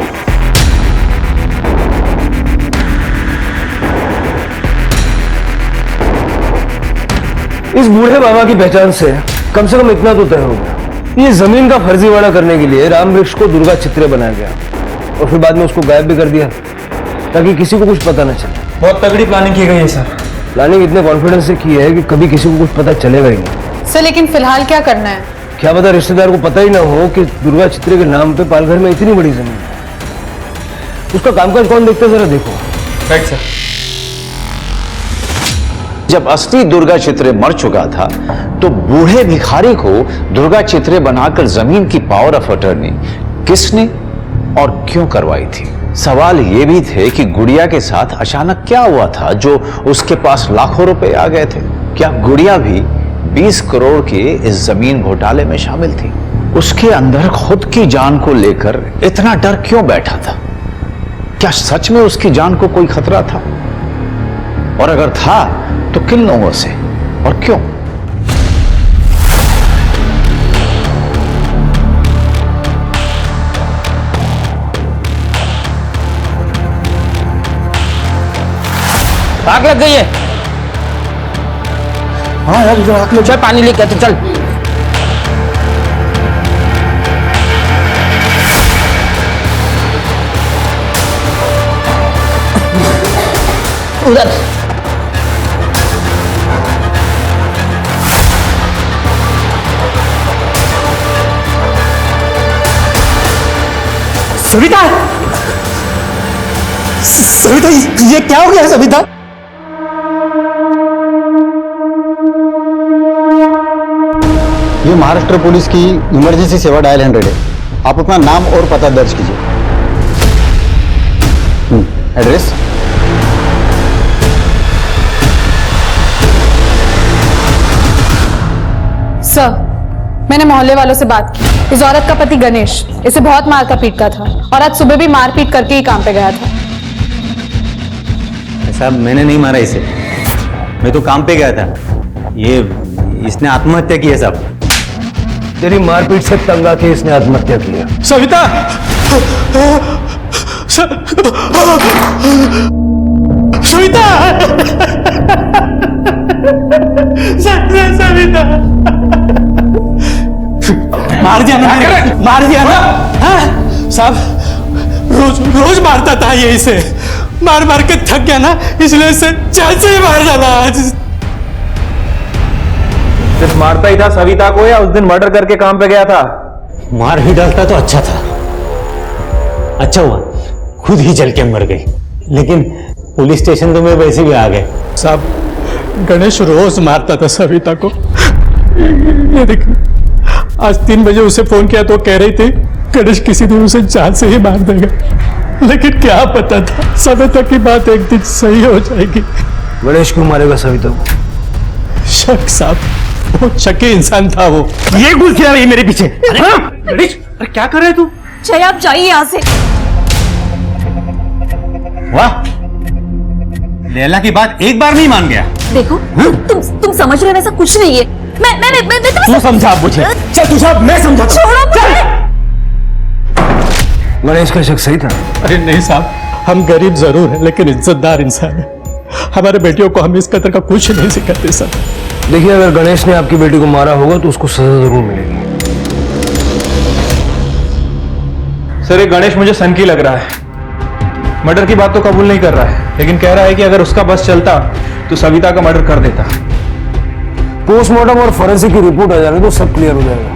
इस बूढ़े बाबा की पहचान से कम इतना तो तय हो गया, ये जमीन का फर्जीवाड़ा करने के लिए रामवृक्ष को दुर्गा चित्रे बनाया गया और फिर बाद में उसको गायब भी कर दिया ताकि किसी को कुछ पता न चले। बहुत तगड़ी प्लानिंग की गई है सर। प्लानिंग इतने कॉन्फिडेंस से की है कि कभी किसी को कुछ पता चलेगा ही नहीं। सर, लेकिन फिलहाल क्या करना है? क्या पता रिश्तेदार को पता ही ना हो कि दुर्गा चित्रे के नाम पे पालघर में इतनी बड़ी जमीन है। उसका कामकाज कौन देखता है, जरा देखो। Right sir. जब असली दुर्गा चित्रे मर चुका था तो बूढ़े भिखारी को दुर्गा चित्रे बनाकर जमीन की पावर ऑफ अटर्नी किसने और क्यों करवाई थी? सवाल यह भी थे कि गुड़िया के साथ अचानक क्या हुआ था जो उसके पास लाखों रुपए आ गए थे? क्या गुड़िया भी 20 करोड़ के इस जमीन घोटाले में शामिल थी? उसके अंदर खुद की जान को लेकर इतना डर क्यों बैठा था? क्या सच में उसकी जान को कोई खतरा था? और अगर था तो किन लोगों से और क्यों? आग लग गई है। हाँ यार, इधर आग लग। चल पानी लेके आते, चल। उधर सविता, सविता, ये क्या हो गया सविता? ये महाराष्ट्र पुलिस की इमरजेंसी सेवा डायल 100 है। आप अपना नाम और पता दर्ज कीजिए। एड्रेस? सर, मैंने मोहल्ले वालों से बात की। इस औरत का पति गणेश इसे बहुत मारता पीटता था और आज सुबह भी मारपीट करके ही काम पे गया था। साहब, मैंने नहीं मारा इसे, मैं तो काम पे गया था। ये इसने आत्महत्या की है साहब। तेरी मारपीट से तंग आके इसने आत्महत्या की है। सविता, सविता, सविता, मार दिया ना, मार दिया ना। साहब, रोज रोज मारता था ये इसे, मार मार के थक गया ना, इसलिए इसे जान से ही मार डाला आज। सिर्फ मारता ही था सविता को, या उस दिन मर्डर करके काम पे गया था? मार ही डालता तो अच्छा था, अच्छा हुआ खुद ही जल के मर गई। लेकिन पुलिस स्टेशन तो में वैसे भी आ गए। साहब, गणेश रोज मारता था सविता को। ये देखिए, आज 3 बजे उसे फोन किया तो कह रही थी गणेश किसी दिन उसे जान से ही मार देगा, लेकिन क्या पता था सविता की बात एक दिन सही हो जाएगी। गणेश क्यों मारेगा सविता को? शक साहब, बहुत शकी इंसान था वो। ये घुस गया रही मेरे पीछे। गणेश, अरे क्या कर रहे है तू? जय आप जाइए यहाँ से। वाह, लैला की बात एक बार नहीं मान गया। देखो तुम समझ रहे हो ऐसा कुछ नहीं है। मैं तू समझा मुझे। चल तू साहब, मैं समझाता हूं। गणेश का शक सही था। अरे नहीं साहब, हम गरीब जरूर हैं लेकिन इज्जतदार इंसान है। हमारे बेटियों को हम इस कदर का कुछ नहीं सिखाते सर। देखिए, अगर गणेश ने आपकी बेटी को मारा होगा तो उसको सजा जरूर मिलेगी। सर, ये गणेश मुझे सनकी लग रहा है। मर्डर की बात तो कबूल नहीं कर रहा है, लेकिन कह रहा है कि अगर उसका बस चलता तो सविता का मर्डर कर देता। पोस्टमार्टम और फॉरेंसिक की रिपोर्ट आ जाने तो सब क्लियर हो जाएगा।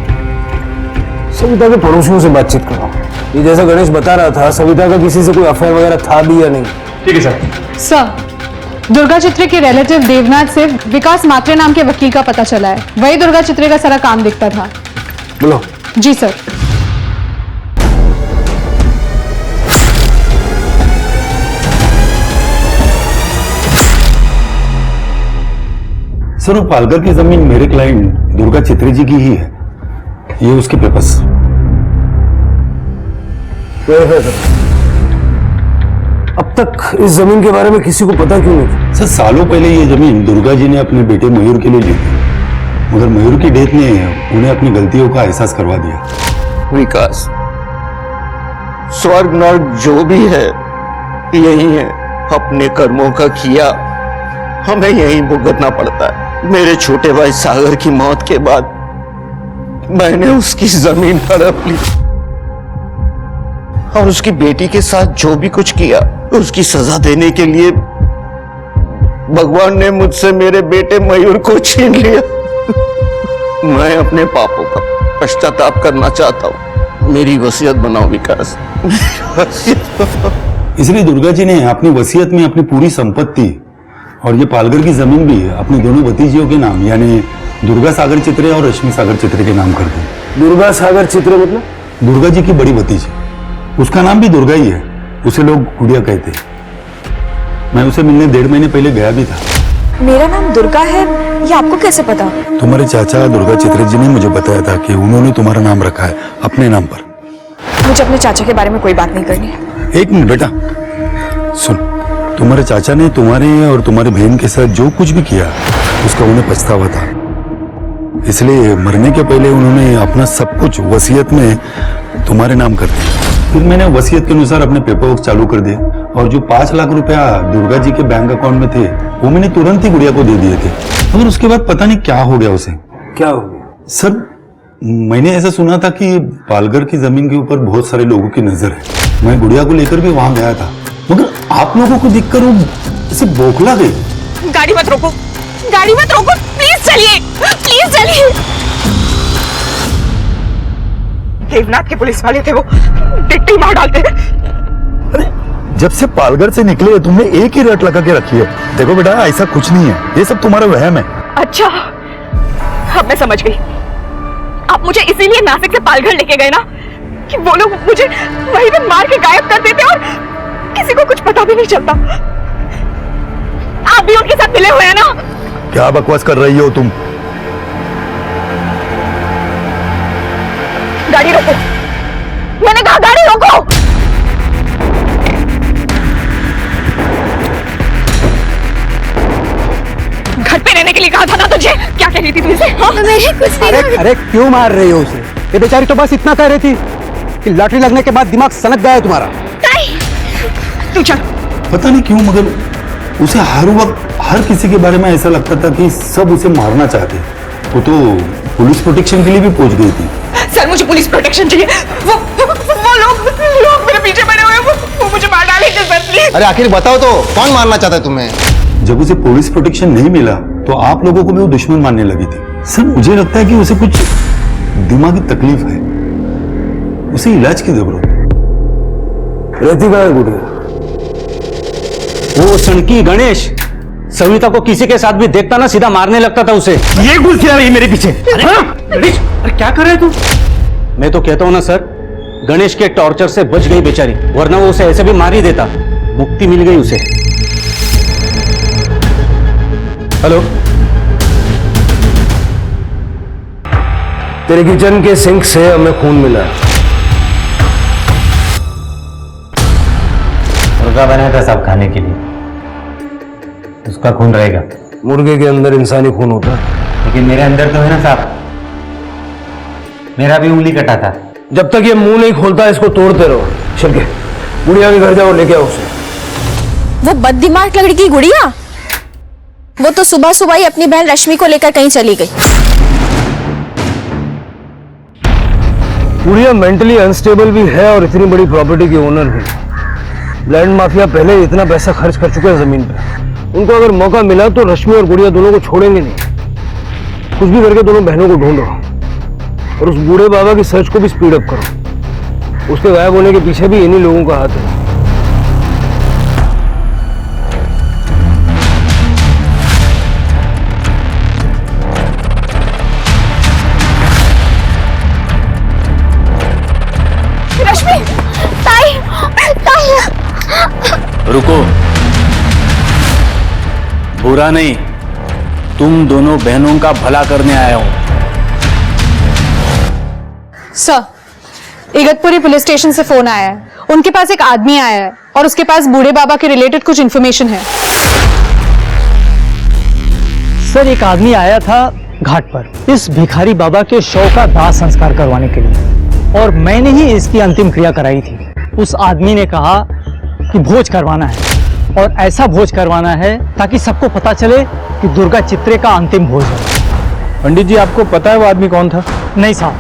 सविता के पड़ोसियों से बातचीत करो। ये जैसा गणेश बता रहा था, सविता का किसी से कोई अफेयर वगैरह था भी या नहीं? ठीक है सर। सर, दुर्गा चित्रे के रिलेटिव देवनाथ से विकास मात्रे नाम के वकील का पता चला है। वही दुर्गा चित्रे का सारा काम दिखता था। बोलो। जी सर। सर, वो पालघर की जमीन मेरे क्लाइंट दुर्गा चित्रे जी की ही है। ये उसके पेपर्स। अब तक इस जमीन के बारे में किसी को पता क्यों नहीं? सर, सालों पहले ये जमीन दुर्गा जी ने अपने बेटे मयूर के लिए ली थी, मगर मयूर की डेथ ने उन्हें अपनी गलतियों का एहसास करवा दिया। विकास, स्वर्ग नर्क जो भी है यही है। अपने कर्मों का किया हमें यही भुगतना पड़ता है। मेरे छोटे भाई सागर की मौत के बाद मैंने उसकी जमीन हड़प ली और उसकी बेटी के साथ जो भी कुछ किया उसकी सजा देने के लिए भगवान ने मुझसे मेरे बेटे मयूर को छीन लिया। मैं अपने पापों का पश्चाताप करना चाहता हूं। मेरी वसीयत बनाओ विकास। इसलिए दुर्गा जी ने अपनी वसीयत में अपनी पूरी संपत्ति और ये पालघर की जमीन भी अपने दोनों भतीजियों के नाम, यानी दुर्गा सागर चित्रे और रश्मि सागर चित्रे के नाम कर दी। दुर्गा सागर चित्रे मतलब? दुर्गा जी की बड़ी भतीजी, उसका नाम भी दुर्गा ही है। उसे लोग गुड़िया कहते हैं। मैं उसे मिलने 1.5 महीने पहले गया भी था। मेरा नाम दुर्गा है, ये आपको कैसे पता? तुम्हारे चाचा दुर्गा चित्रे जी ने मुझे बताया था कि उन्होंने तुम्हारा नाम रखा है अपने नाम पर। मुझे अपने चाचा के बारे में कोई बात नहीं करनी। एक मिनट बेटा, सुन। तुम्हारे चाचा ने तुम्हारे और तुम्हारी बहन के साथ जो कुछ भी किया उसका उन्हें पछतावा था, इसलिए मरने के पहले उन्होंने अपना सब कुछ वसीयत में तुम्हारे नाम कर दिया। फिर मैंने वसीयत के अनुसार अपने पेपर वर्क चालू कर दिए और जो 5 लाख रुपया दुर्गा जी के बैंक अकाउंट में थे वो मैंने तुरंत ही गुड़िया को दे दिए थे। मगर उसके बाद पता नहीं क्या हो गया उसे। क्या हो गया? सर, मैंने ऐसा सुना था कि पालघर की जमीन के ऊपर बहुत सारे लोगों की नजर है। मैं गुड़िया को लेकर भी वहां गया था, मगर आप लोगों को देखकर वो ऐसे बौखला गई। गाड़ी मत रोको, गाड़ी मत रोको, प्लीज चलिए, प्लीज चलिए। देवनाथ के पुलिस वाले थे, वो डिट्टी मार डालते हैं। जब से पालघर से निकले तुमने एक ही रट लगा के रखी है। देखो बेटा, ऐसा कुछ नहीं है, ये सब तुम्हारा वहम है। अच्छा, अब मैं समझ गई। आप मुझे इसीलिए नासिक से पालघर लेके गए ना, कि वो लोग मुझे वहीं पे मार के गायब कर देते और किसी को कुछ पता भी नहीं चलता। आप भी उनके साथ मिले हुए हैं ना? क्या बकवास कर रही हो तुम? गाड़ी रोको, मैंने कहा गाड़ी रोको। घर पे रहने के लिए कहा था ना तुझे। क्या कह रही थी तू इसे? अरे क्यों मार रही हो उसे? ये बेचारी तो बस इतना कह रही थी कि लॉटरी लगने के बाद दिमाग सनक गया है तुम्हारा। तू चल। पता नहीं क्यों, मगर उसे हर वक्त हर किसी के बारे में ऐसा लगता था कि सब उसे मारना चाहते। वो तो पुलिस प्रोटेक्शन के लिए भी पहुंच गई थी। सर, मुझे पुलिस प्रोटेक्शन चाहिए। वो लोग मेरे पीछे पड़े हुए हैं, वो मुझे मार डालेंगे सर, प्लीज। अरे आखिर बताओ तो, कौन मारना चाहता है तुम्हें? जब उसे पुलिस प्रोटेक्शन नहीं मिला तो आप लोगों को भी वो दुश्मन मानने लगी थी। सर, मुझे लगता है कि उसे कुछ दिमागी तकलीफ है, उसे इलाज की जरूरत है। रहती कहाँ है गुड़िया? वो सनकी गणेश सविता को किसी के साथ भी देखता ना सीधा मारने लगता था उसे। ये घुस गया रही मेरे पीछे। गणेश, अरे क्या कर रहे तू? मैं तो कहता हूं ना सर, गणेश के टॉर्चर से बच गई बेचारी, वरना वो उसे ऐसे भी मार ही देता। मुक्ति मिल गई उसे। हेलो, तेरे किचन के सिंक से हमें खून मिला है। मुर्गा बनाया था सब खाने के लिए, उसका खून रहेगा। मुर्गे के अंदर इंसानी खून होता है, लेकिन मेरे अंदर तो है ना साहब, मेरा भी उंगली कटा था। जब तक ये मुंह नहीं खोलता इसको तोड़ते रहो। चल के गुड़िया के घर जाओ, लेके आओ उसे। वो बददिमाग लड़की की गुड़िया, वो तो सुबह सुबह ही अपनी बहन रश्मि को लेकर कहीं चली गई। गुड़िया मेंटली अनस्टेबल भी है और इतनी बड़ी प्रॉपर्टी की ओनर भी। लैंड माफिया पहले ही इतना पैसा खर्च कर चुके हैं जमीन पे। उनको अगर मौका मिला तो रश्मि और गुड़िया दोनों को छोड़ेंगे नहीं। कुछ भी करके दोनों बहनों को ढूंढो और उस बूढ़े बाबा की सर्च को भी स्पीड अप करो। उसके गायब होने के पीछे भी इन्हीं लोगों का हाथ है। रश्मि, ताई, ताई। रुको, बुरा नहीं, तुम दोनों बहनों का भला करने आया हूं। सर, इगतपुरी पुलिस स्टेशन से फोन आया है। उनके पास एक आदमी आया है और उसके पास बूढ़े बाबा के रिलेटेड कुछ इन्फॉर्मेशन है। सर, एक आदमी आया था घाट पर इस भिखारी बाबा के शव का दाह संस्कार करवाने के लिए, और मैंने ही इसकी अंतिम क्रिया कराई थी। उस आदमी ने कहा कि भोज करवाना है, और ऐसा भोज करवाना है ताकि सबको पता चले कि दुर्गा चित्रे का अंतिम भोज है। पंडित जी, आपको पता है वो आदमी कौन था? नहीं साहब,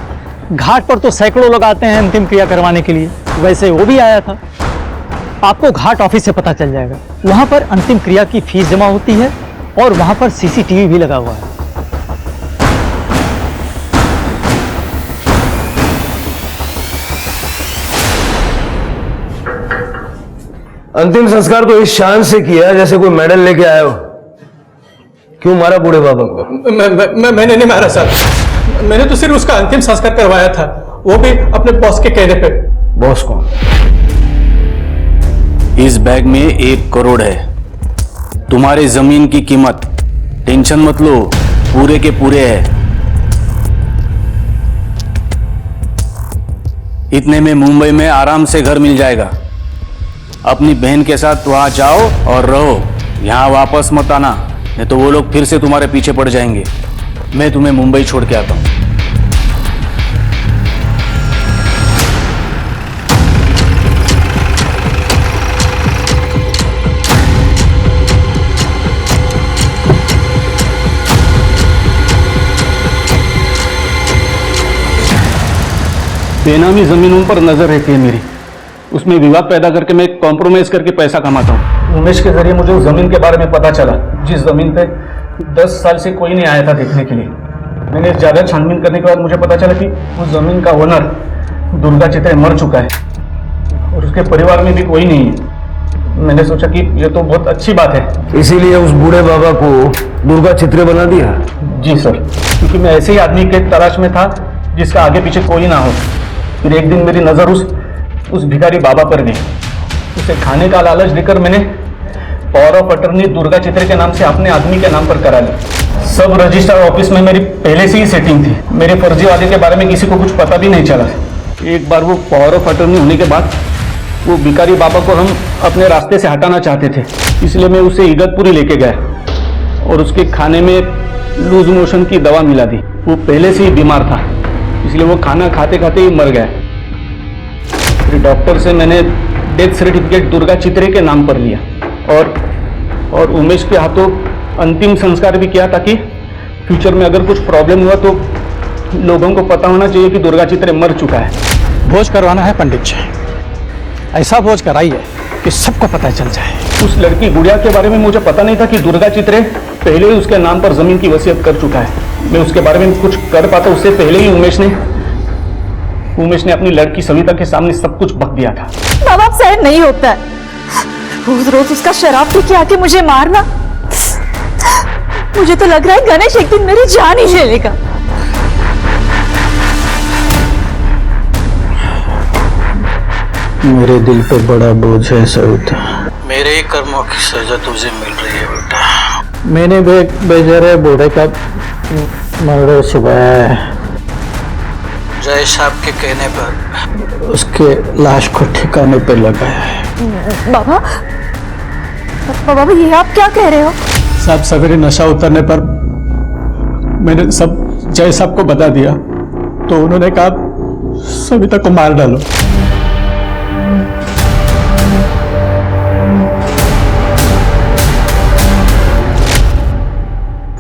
घाट पर तो सैकड़ों लोग आते हैं अंतिम क्रिया करवाने के लिए, वैसे वो भी आया था। आपको घाट ऑफिस से पता चल जाएगा। वहां पर अंतिम क्रिया की फीस जमा होती है और वहां पर सीसीटीवी भी लगा हुआ है। अंतिम संस्कार तो इस शान से किया जैसे कोई मेडल लेके आए हो। क्यों मारा बूढ़े बाबा को? मैंने नहीं मारा सर, मैंने तो सिर्फ उसका अंतिम संस्कार करवाया था, वो भी अपने बॉस के कहने पे। बॉस कौन? इस बैग में 1 करोड़ है। तुम्हारी जमीन की कीमत, टेंशन मत लो, पूरे के पूरे है। इतने में मुंबई में आराम से घर मिल जाएगा। अपनी बहन के साथ वहां जाओ और रहो, यहां वापस मत आना, नहीं तो वो लोग फिर से तुम्हारे पीछे पड़ जाएंगे। मैं तुम्हें मुंबई छोड़ के आता हूं। बेनामी जमीनों पर नजर रहती है मेरी, उसमें विवाद पैदा करके मैं कॉम्प्रोमाइज करके पैसा कमाता हूँ। उमेश के जरिए मुझे उस जमीन के बारे में पता चला, जिस जमीन पे 10 साल से कोई नहीं आया था देखने के लिए। मैंने ज़्यादा छानबीन करने के बाद मुझे पता चला कि उस जमीन का ओनर दुर्गा चित्रे मर चुका है और उसके परिवार में भी कोई नहीं है। मैंने सोचा कि ये तो बहुत अच्छी बात है, इसीलिए उस बूढ़े बाबा को दुर्गा चित्रे बना दिया। जी सर, क्योंकि मैं ऐसे ही आदमी के तलाश में था जिसका आगे पीछे कोई ना हो। फिर एक दिन मेरी नज़र उस भिखारी बाबा पर गई। उसे खाने का लालच देकर मैंने पावर ऑफ अटर्नी दुर्गा चित्रे के नाम से अपने आदमी के नाम पर करा ली। सब रजिस्ट्रार ऑफिस में मेरी पहले से ही सेटिंग थी। मेरे फर्जीवादे के बारे में किसी को कुछ पता भी नहीं चला। एक बार वो पावर ऑफ अटर्नी होने के बाद वो भिखारी बाबा को हम अपने रास्ते से हटाना चाहते थे, इसलिए मैं उसे इगतपुरी लेके गया और उसके खाने में लूज मोशन की दवा मिला दी। वो पहले से ही बीमार था, इसलिए वो खाना खाते खाते ही मर गया। फिर डॉक्टर से मैंने डेथ सर्टिफिकेट दुर्गा चित्रे के नाम पर लिया और उमेश के हाथों अंतिम संस्कार भी किया, ताकि फ्यूचर में अगर कुछ प्रॉब्लम हुआ तो लोगों को पता होना चाहिए कि दुर्गा चित्रे मर चुका है। भोज करवाना है पंडित जी, ऐसा भोज कराइए कि सबको पता चल जाए। उस लड़की गुड़िया के बारे में मुझे पता नहीं था कि दुर्गा चित्रे पहले ही उसके नाम पर जमीन की वसीयत कर चुका है। मैं उसके बारे में कुछ कर पाता उससे पहले ही उमेश ने अपनी लड़की सविता के सामने सब कुछ बक दिया था। बाबा, अब सहन नहीं होता है, रोज रोज उसका शराब पी के आके मुझे मारना। मुझे तो लग रहा है गणेश एक दिन मेरी जान ही ले लेगा। मेरे दिल पे बड़ा बोझ है सविता। मेरे ही कर्मों की सजा तुझे मिल रही है बेटा। मैंने भी एक बेचारे बूढ़े का मर्डर छुपाया है। जय साहब के कहने पर उसके लाश को ठिकाने पे लगाया है। बाबा, बाबा ये आप क्या कह रहे हो? साहब सवेरे नशा उतरने पर मैंने सब जय साहब को बता दिया, तो उन्होंने कहा सविता को मार डालो।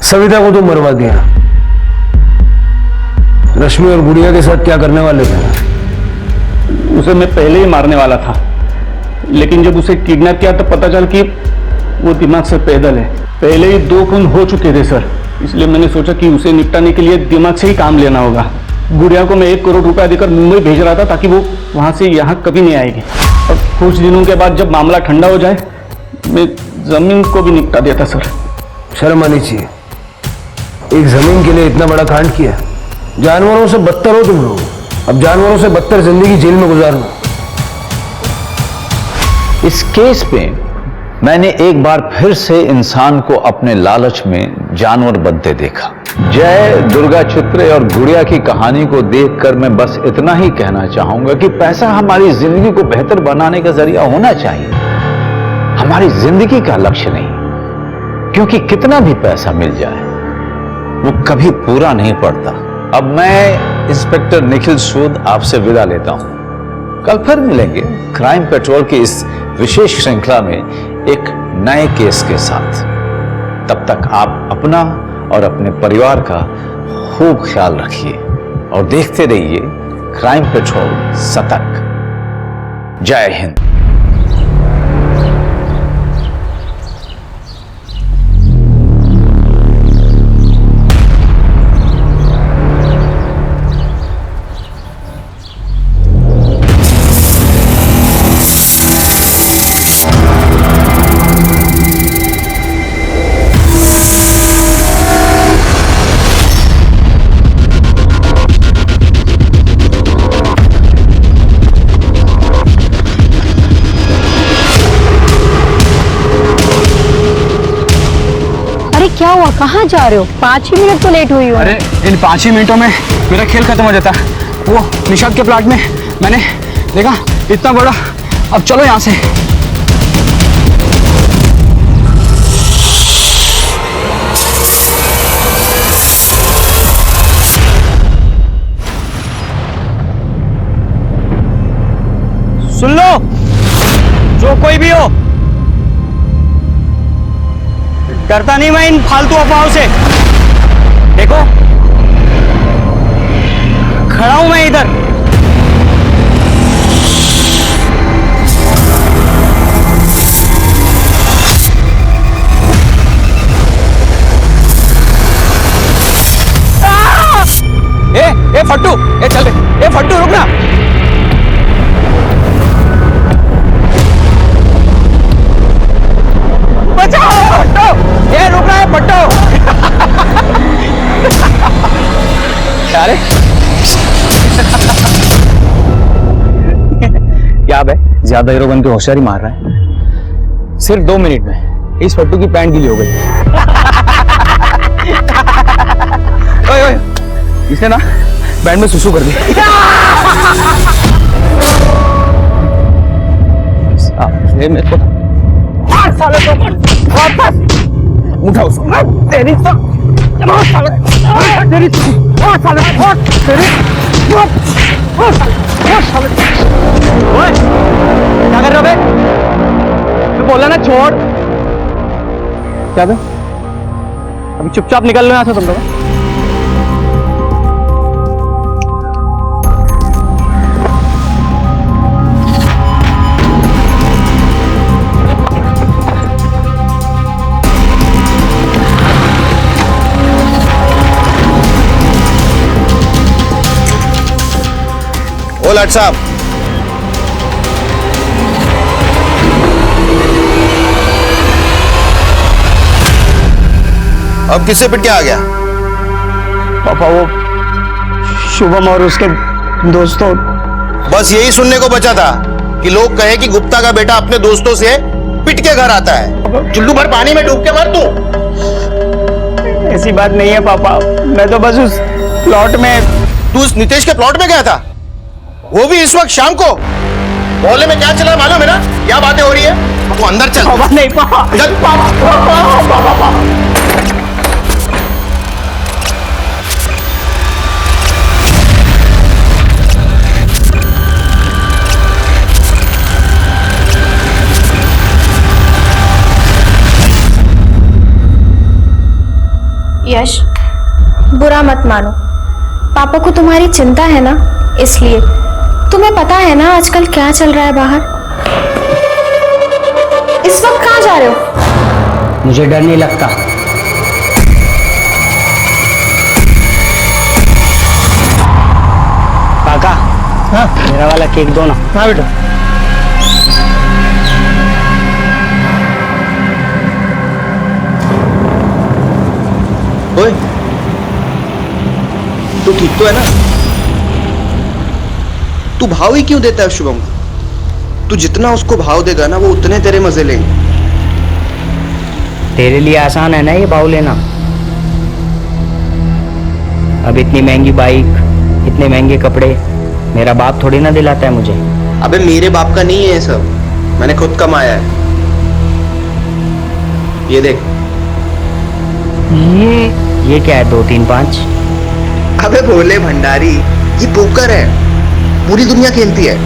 सविता को तो मरवा दिया। रश्मि और गुड़िया के साथ क्या करने वाले थे? उसे मैं पहले ही मारने वाला था, लेकिन जब उसे किडनैप किया तो पता चल कि वो दिमाग से पैदल है। पहले ही 2 खून हो चुके थे सर, इसलिए मैंने सोचा कि उसे निपटाने के लिए दिमाग से ही काम लेना होगा। गुड़िया को मैं 1 करोड़ रुपया देकर मुंबई भेज रहा था ताकि वो वहां से यहाँ कभी नहीं आएगी। और कुछ दिनों के बाद जब मामला ठंडा हो जाए, मैं जमीन को भी निपटा देता सर। शर्म आनी चाहिए, एक जमीन के लिए इतना बड़ा कांड किया। जानवरों से बदतर हो तुम लोग, अब जानवरों से बदतर जिंदगी जेल में गुजारना। इस केस में मैंने एक बार फिर से इंसान को अपने लालच में जानवर बनते देखा। जय, दुर्गा चित्रे और गुड़िया की कहानी को देखकर मैं बस इतना ही कहना चाहूंगा कि पैसा हमारी जिंदगी को बेहतर बनाने का जरिया होना चाहिए, हमारी जिंदगी का लक्ष्य नहीं। क्योंकि कितना भी पैसा मिल जाए वो कभी पूरा नहीं पड़ता। अब मैं इंस्पेक्टर निखिल सूद आपसे विदा लेता हूं। कल फिर मिलेंगे क्राइम पेट्रोल की इस विशेष श्रृंखला में एक नए केस के साथ। तब तक आप अपना और अपने परिवार का खूब ख्याल रखिए और देखते रहिए क्राइम पेट्रोल सतर्क। जय हिंद। क्या हुआ, कहाँ जा रहे हो? 5 ही मिनट तो लेट हुई हो। अरे इन 5 ही मिनटों में मेरा खेल खत्म हो जाता। वो निशाद के प्लाट में मैंने देखा इतना बड़ा। अब चलो यहाँ से। सुन लो, जो कोई भी हो, डरता नहीं मैं इन फालतू अफवाहों से। देखो खड़ा हूं मैं इधर। ए फट्टू, ए चल, ए फट्टू रुक ना। बचाओ फट्टू, ये रुक रहा है फट्टू। अरे क्या बे, ज्यादा हीरो बन के होशियारी मार रहा है। सिर्फ 2 मिनट में इस फट्टू की पैंट गीली हो गई। ओए ओए, इसने ना बैंड में सुसु कर दी। ये मेरे को साले तो उठा उसको। तेरी तो साले, तेरी साले, तेरी साले। ओए क्या कर रहा बे? मैं बोला ना छोड़। क्या बे, अभी चुपचाप निकल लो यहाँ से तुम लोग। ओ लाट साहब, अब किससे पिट के आ गया? पापा वो शुभम और उसके दोस्तों। बस यही सुनने को बचा था कि लोग कहे कि गुप्ता का बेटा अपने दोस्तों से पिट के घर आता है। चुल्लू भर पानी में डूब के मर तू। ऐसी बात नहीं है पापा, मैं तो बस उस प्लॉट में। तू उस नितेश के प्लॉट में गया था, वो भी इस वक्त शाम को? मोहल्ले में क्या चल रहा है मालूम है ना? क्या बातें हो रही है? तू अंदर चल। पापा नहीं पापा, चल। पापा। यश, बुरा मत मानो, पापा को तुम्हारी चिंता है ना, इसलिए। तुम्हें पता है ना आजकल क्या चल रहा है बाहर? इस वक्त कहाँ जा रहे हो? मुझे डर नहीं लगता। काका, हाँ? मेरा वाला केक दो ना। हाँ बेटा। ओए, तू ठीक तो है ना? तू भाव ही क्यों देता है शुभम को? तू जितना उसको भाव देगा ना, वो उतने तेरे मजे लेंगे। तेरे लिए आसान है ना ये भाव लेना। अब इतनी महंगी बाइक, इतने महंगे कपड़े मेरा बाप थोड़ी ना दिलाता है मुझे। अबे मेरे बाप का नहीं है ये सब, मैंने खुद कमाया है। ये देख। ये क्या है? 2 3 5? अबे भोले भंडारी, ये पोकर है, पूरी दुनिया खेलती है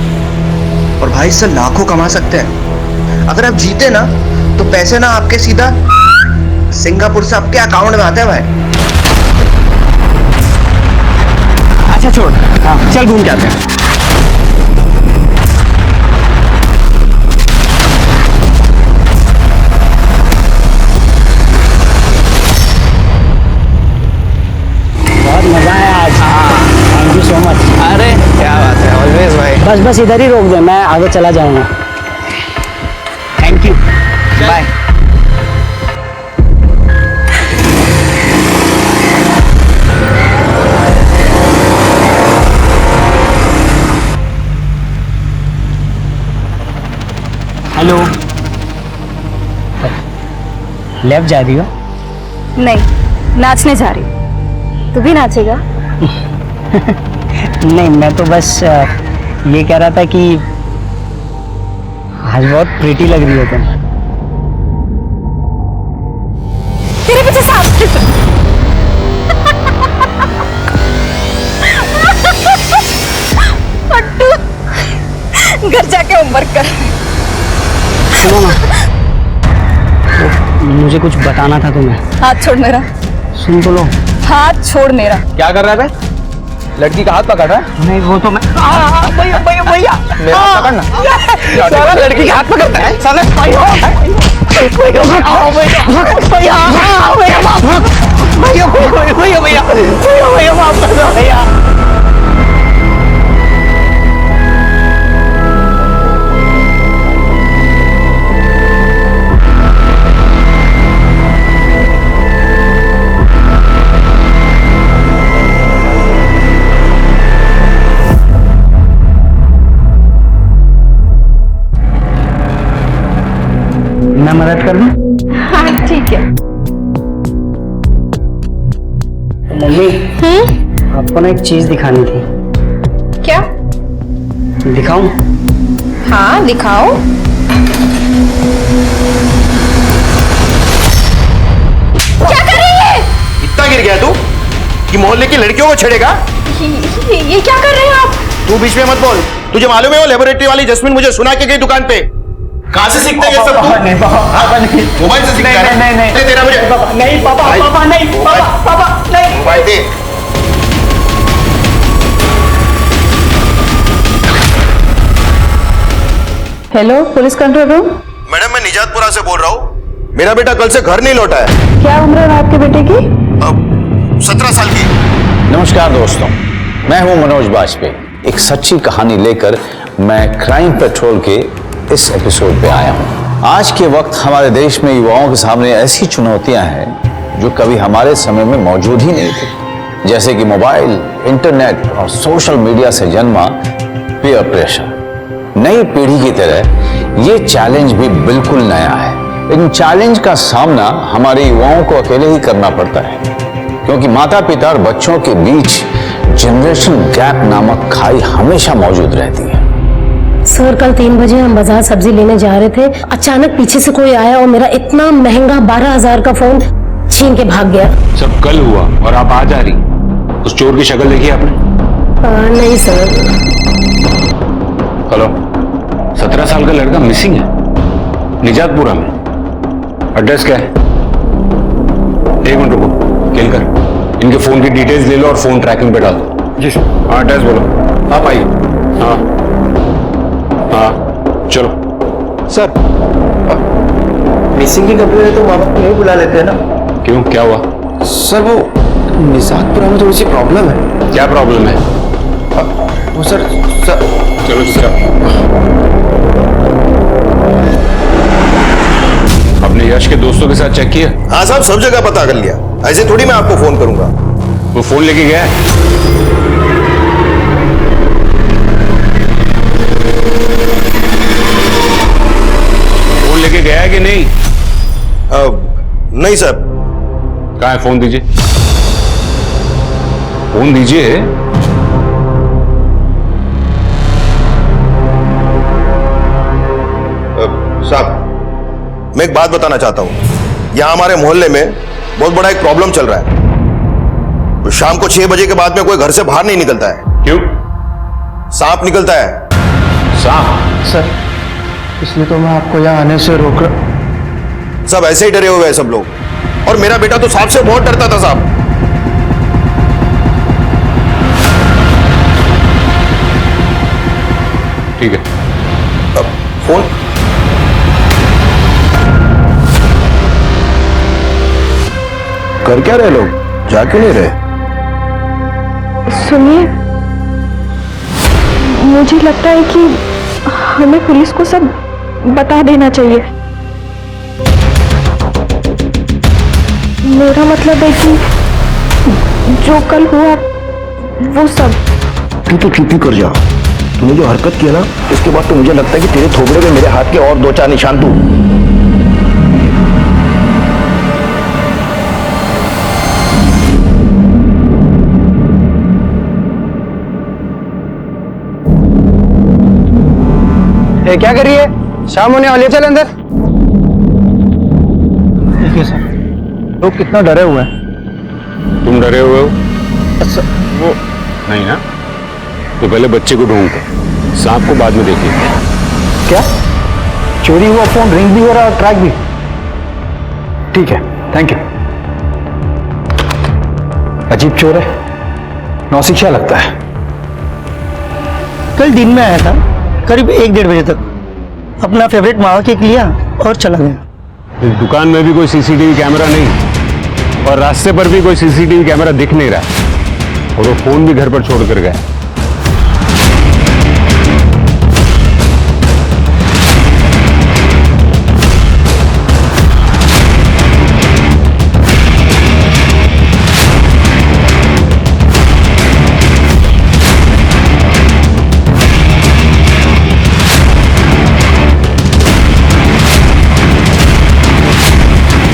और भाई इससे लाखों कमा सकते हैं। अगर आप जीते ना तो पैसे ना आपके सीधा सिंगापुर से आपके अकाउंट में आते हैं भाई। अच्छा छोड़, हाँ, चल घूम के आते हैं। बहुत मजा आया आज। Thank you so much. अरे क्या बात है, ऑलवेज भाई। बस इधर ही रोक दे, मैं आगे चला जाऊंगा। Thank you, bye. Hello, left जा रही हो? नहीं, नाचने जा रही हूँ। तू भी नाचेगा? नहीं, मैं तो बस ये कह रहा था कि आज बहुत प्रीटी लग रही हो तुम। तेरे पीछे सांप। पट्टू, घर जाके होमवर्क कर। सुनो ना, मुझे कुछ बताना था तुम्हें। हाथ छोड़ मेरा। सुन तो लो। हाथ छोड़ मेरा। क्या कर रहा है बे? लड़की का हाथ पकड़ रहा है? नहीं, वो तो मैं। भैया मेरा हाथ पकड़ना। साला लड़की का हाथ पकड़ता है साला। भैया माफ कर दो भैया। मैं मदद कर दूं? हाँ ठीक है। मम्मी, आपको ना एक चीज दिखानी थी। क्या? दिखाऊं? हाँ दिखाओ। क्या कर रही है? इतना गिर गया तू कि मोहल्ले की लड़कियों को छेड़ेगा? ये क्या कर रहे हैं आप? तू बीच में मत बोल। तुझे मालूम है वो लेबोरेटरी वाली जस्मिन मुझे सुना के गई दुकान पे। कहां से सीखते हैं ये सब? नहीं पापा नहीं। मोबाइल से सीखता है? नहीं दे तेरा मुझे। पापा नहीं, पापा नहीं, पापा नहीं। मोबाइल दे। Hello, police control room. Madam, मैं निजातपुरा से बोल रहा हूँ। मेरा बेटा कल से घर नहीं लौटा है। क्या उम्र है आपके बेटे की? 17 साल की। नमस्कार दोस्तों, मैं हूं मनोज बाजपेयी। एक सच्ची कहानी लेकर मैं क्राइम पेट्रोल के इस एपिसोड पे आया हूं। आज के वक्त हमारे देश में युवाओं के सामने ऐसी चुनौतियां हैं जो कभी हमारे समय में मौजूद ही नहीं थी, जैसे कि मोबाइल, इंटरनेट और सोशल मीडिया से जन्मा पीयर प्रेशर। नई पीढ़ी की तरह ये चैलेंज भी बिल्कुल नया है, लेकिन चैलेंज का सामना हमारे युवाओं को अकेले ही करना पड़ता है, क्योंकि माता पिता और बच्चों के बीच जनरेशन गैप नामक खाई हमेशा मौजूद रहती है। सर कल 3 बजे हम बाजार सब्जी लेने जा रहे थे, अचानक पीछे से कोई आया और मेरा इतना महंगा 12,000 का फोन छीन के भाग गया। सब कल हुआ और आप आज आ रही, उस चोर की शक्ल देखी आपने? नहीं सर। हेलो, 17 साल का लड़का मिसिंग है निजातपुरा में। एड्रेस क्या है? 1 मिनट रुको, केलकर इनके फोन की डिटेल्स ले लो और फोन ट्रैकिंग पे डाल दो। जी सर। हाँ एड्रेस बोलो। आप आइए। हाँ हाँ चलो। सर मिसिंग की कंप्लेन है तो माँ बाप को नहीं बुला लेते हैं ना? क्यों, क्या हुआ? सर वो निजातपुरा में थोड़ी सी प्रॉब्लम है। क्या प्रॉब्लम है? वो सर चलो सर, अपने यश के दोस्तों के साथ चेक किया? हाँ साहब, सब जगह पता कर लिया। ऐसे थोड़ी मैं आपको फोन करूंगा। वो फोन लेके गया है? फोन लेके गया है कि नहीं? नहीं सर। कहाँ है? फोन दीजिए, फोन दीजिए। साहब मैं एक बात बताना चाहता हूं। यहां हमारे मोहल्ले में बहुत बड़ा एक प्रॉब्लम चल रहा है। तो शाम को 6 बजे के बाद में कोई घर से बाहर नहीं निकलता है। क्यों? सांप निकलता है। सांप? सर इसलिए तो मैं आपको यहाँ आने से रोक रहा। सब ऐसे ही डरे हुए हैं सब लोग, और मेरा बेटा तो सांप से बहुत डरता था साहब। ठीक है। अब फोन कर क्या रहे लोग, जा क्यों नहीं रहे? सुनिए, मुझे लगता है कि हमें पुलिस को सब बता देना चाहिए। मेरा मतलब है कि जो कल हुआ वो सब। तू तो चुप ही कर जा। तूने जो हरकत किया ना, इसके बाद तो मुझे लगता है कि तेरे थोबड़े में मेरे हाथ के और 2-4 निशान तू। क्या कर रही है? शाम होने वाली है, चल अंदर। देखिए सर, लोग कितना डरे हुए हैं। तुम डरे हुए हो? अच्छा वो नहीं ना, तो पहले बच्चे को ढूंढते, सांप को बाद में देखिए। क्या चोरी हुआ फोन रिंग भी हो रहा है और ट्रैक भी? ठीक है, थैंक यू। अजीब चोर है, नौसिखिया लगता है। कल दिन में आया था करीब 1-1:30 बजे तक, अपना फेवरेट मावा केक लिया और चला गया। इस दुकान में भी कोई सीसीटीवी कैमरा नहीं, और रास्ते पर भी कोई सीसीटीवी कैमरा दिख नहीं रहा, और वो फोन भी घर पर छोड़कर गया।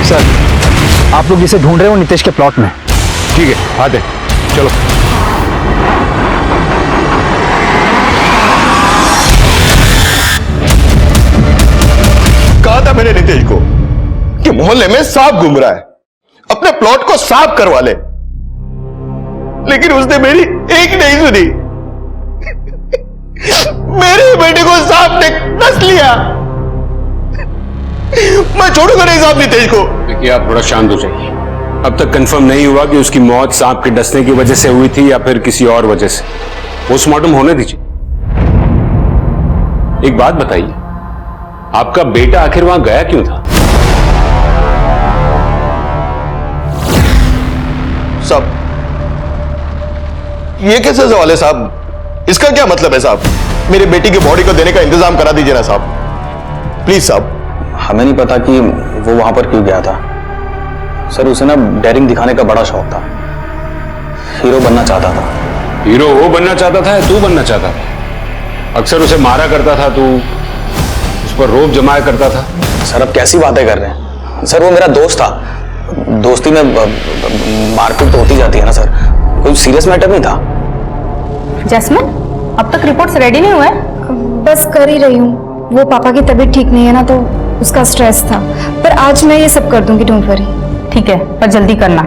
सर आप लोग इसे ढूंढ रहे हो नितेश के प्लॉट में? ठीक है, आते चलो। कहा था मैंने नितेश को कि मोहल्ले में सांप घूम रहा है, अपने प्लॉट को साफ करवा ले, लेकिन उसने मेरी एक नहीं सुनी। मेरे बेटे को सांप ने डस लिया। मैं छोड़ूंगा नहीं साहब नितेश को। देखिए आप थोड़ा शांत हो जाइए। अब तक कंफर्म नहीं हुआ कि उसकी मौत सांप के डसने की वजह से हुई थी या फिर किसी और वजह से। पोस्टमार्टम होने दीजिए। एक बात बताइए, आपका बेटा आखिर वहां गया क्यों था? साहब ये कैसे सवाल है साहब? इसका क्या मतलब है साहब? मेरे बेटी की बॉडी को देने का इंतजाम करा दीजिए ना साहब, प्लीज साहब। हमें नहीं पता कि वो वहां पर क्यों गया था सर। उसे ना डेयरिंग दिखाने का बड़ा शौक था, हीरो बनना चाहता था। हीरो वो बनना चाहता था या तू बनना चाहता था? अक्सर उसे मारा करता था, तू उस पर रोब जमाया करता था। सर अब कैसी बातें कर रहे हैं सर, वो मेरा दोस्त था, दोस्ती में मारपीट तो होती जाती है ना सर, कोई सीरियस मैटर नहीं था। जैस्मिन, अब तक रिपोर्ट्स रेडी नहीं हुए? बस कर ही रही हूँ, वो पापा की तबीयत ठीक नहीं है ना, तो उसका स्ट्रेस था, पर आज मैं ये सब कर दूंगी, डोंट वरी। ठीक है, पर जल्दी करना।